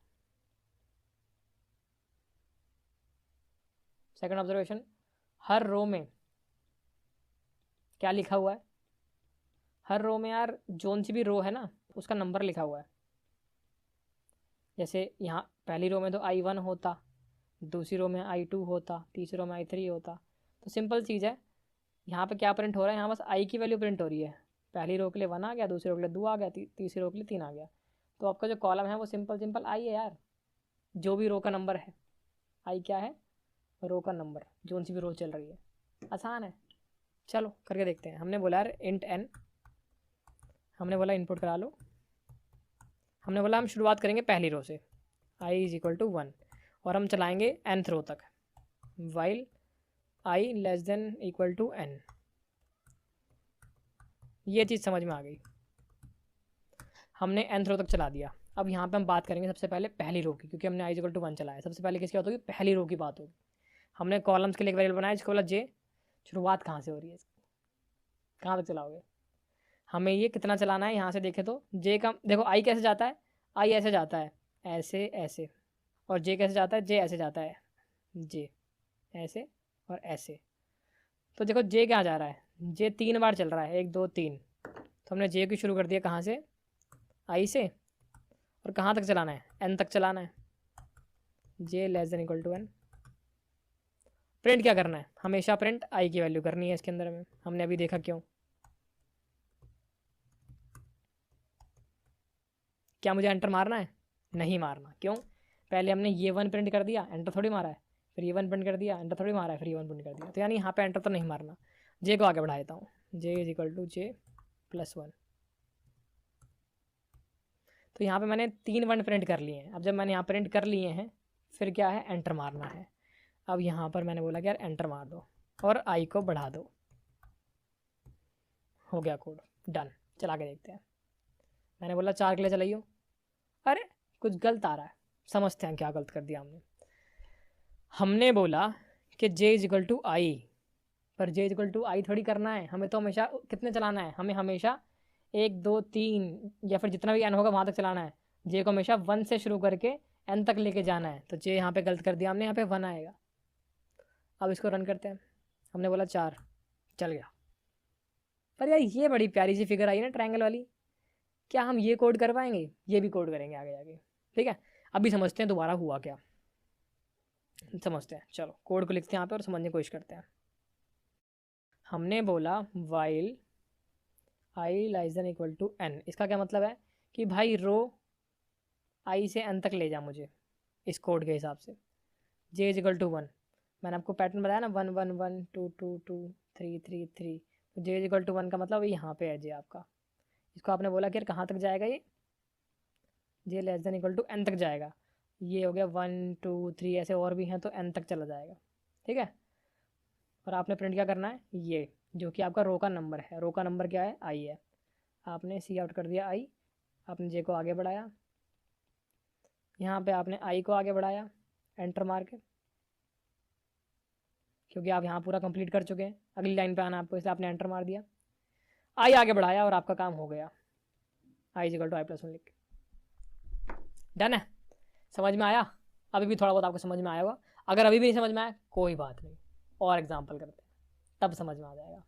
सेकंड ऑब्जर्वेशन, हर रो में क्या लिखा हुआ है? हर रो में यार जोन सी भी रो है ना उसका नंबर लिखा हुआ है। जैसे यहाँ पहली रो में तो I1 होता, दूसरी रो में I2 होता, तीसरी रो में I3 होता। तो सिंपल चीज़ है, यहाँ पे क्या प्रिंट हो रहा है? यहाँ बस I की वैल्यू प्रिंट हो रही है। पहली रो के लिए 1 आ गया, दूसरी रो के लिए 2 आ गया, तीसरी रो के लिए 3 आ गया। तो आपका जो कॉलम है वो सिंपल सिंपल I है यार, जो भी रो का नंबर है। I क्या है? रो का नंबर, जोन सी भी रो चल रही है। आसान है, चलो करके देखते हैं। हमने बोला यार इंट n, हमने बोला इनपुट करा लो। हमने बोला हम शुरुआत करेंगे पहली रो से, I इज इक्वल टू 1 और हम चलाएंगे nth रो तक, while I less than equal to n। ये चीज़ समझ में आ गई। हमने nth रो तक चला दिया। अब यहाँ पे हम बात करेंगे सबसे पहले पहली रो की, क्योंकि हमने I इक्वल टू 1 चलाया। सबसे पहले किसकी बात होगी? पहली रो की बात होगी। हमने कॉलम्स के लिए एक वेरिएबल बनाया जिसको बोला j। शुरुआत कहाँ से हो रही है इसकी? कहाँ तक चलाओगे? हमें ये कितना चलाना है? यहाँ से देखें तो j का देखो I कैसे जाता है? I ऐसे जाता है, ऐसे ऐसे। और j कैसे जाता है? j ऐसे जाता है, j ऐसे और ऐसे। तो देखो j कहाँ जा रहा है? j 3 बार चल रहा है, 1 2 3। तो हमने j की शुरू कर दिया कहाँ से? I से। और कहाँ तक चलाना है? n तक चलाना है, j less than equal to n। Print क्या करना है? हमेशा प्रिंट I की वैल्यू करनी है इसके अंदर में। हमने अभी देखा क्यों। क्या मुझे एंटर मारना है? नहीं मारना। क्यों? पहले हमने ये 1 प्रिंट कर दिया, एंटर थोड़ी मारा है। फिर ये 1 प्रिंट कर दिया, एंटर थोड़ी मारा है। फिर ये 1 प्रिंट कर दिया, तो यानी यहाँ पे एंटर तो नहीं मारना। जे को आगे बढ़ा देता हूँ, j is equal to j plus 1। तो यहाँ पे मैंने 3 1 प्रिंट कर लिए हैं। अब जब मैंने यहाँ प्रिंट कर लिए हैं फिर क्या है? एंटर मारना है। अब यहाँ पर मैंने बोला कि यार एंटर मार दो और I को बढ़ा दो। हो गया कोड डन। चला के देखते हैं। मैंने बोला 4 के लिए चलाइयो, अरे कुछ गलत आ रहा है। समझते हैं क्या गलत कर दिया हमने। हमने बोला कि j इज इक्वल टू आई, पर j इज इक्वल टू आई थोड़ी करना है। हमें तो हमेशा कितने चलाना है? हमें हमेशा 1 2 3 या फिर जितना भी n होगा वहाँ तक चलाना है। j को हमेशा 1 से शुरू करके n तक लेके जाना है। तो j यहाँ पे गलत कर दिया हमने, यहाँ पे 1 आएगा। अब इसको रन करते हैं। हमने बोला 4, चल गया। पर यार ये बड़ी प्यारी सी फिगर आई ना ट्रायंगल वाली, क्या हम ये कोड कर पाएंगे? ये भी कोड करेंगे आगे जाके। ठीक है, अभी समझते हैं दोबारा हुआ क्या, समझते हैं। चलो कोड को लिखते हैं यहाँ पे और समझने की कोशिश करते हैं। हमने बोला while I less than equal to n। इसका क्या मतलब है? कि भाई रो I से n तक ले जा मुझे इस कोड के हिसाब से। j is equal to 1। मैंने आपको पैटर्न बताया ना, 1 1 1 2 2 2 3 3 3। तो j इज इक्वल टू 1 का मतलब यहाँ पे है j आपका। इसको आपने बोला कि यार कहाँ तक जाएगा ये? j less than equal to n तक जाएगा। ये हो गया 1 2 3, ऐसे और भी हैं तो n तक चला जाएगा। ठीक है, और आपने प्रिंट क्या करना है? ये जो कि आपका रो का नंबर है। रो का नंबर क्या है? I है। आपने सी आउट कर दिया I, आपने j को आगे बढ़ाया, यहाँ पे आपने I को आगे बढ़ाया एंटर मार के, क्योंकि आप यहाँ पूरा कंप्लीट कर चुके हैं। अगली लाइन पे आना आपको, इसलिए आपने एंटर मार दिया, I आगे बढ़ाया और आपका काम हो गया। I is equal to I+1 लिख के डन है। समझ में आया? अभी भी थोड़ा बहुत आपको समझ में आया होगा। अगर अभी भी नहीं समझ में आया कोई बात नहीं, और एग्जाम्पल करते हैं तब समझ में आ जाएगा।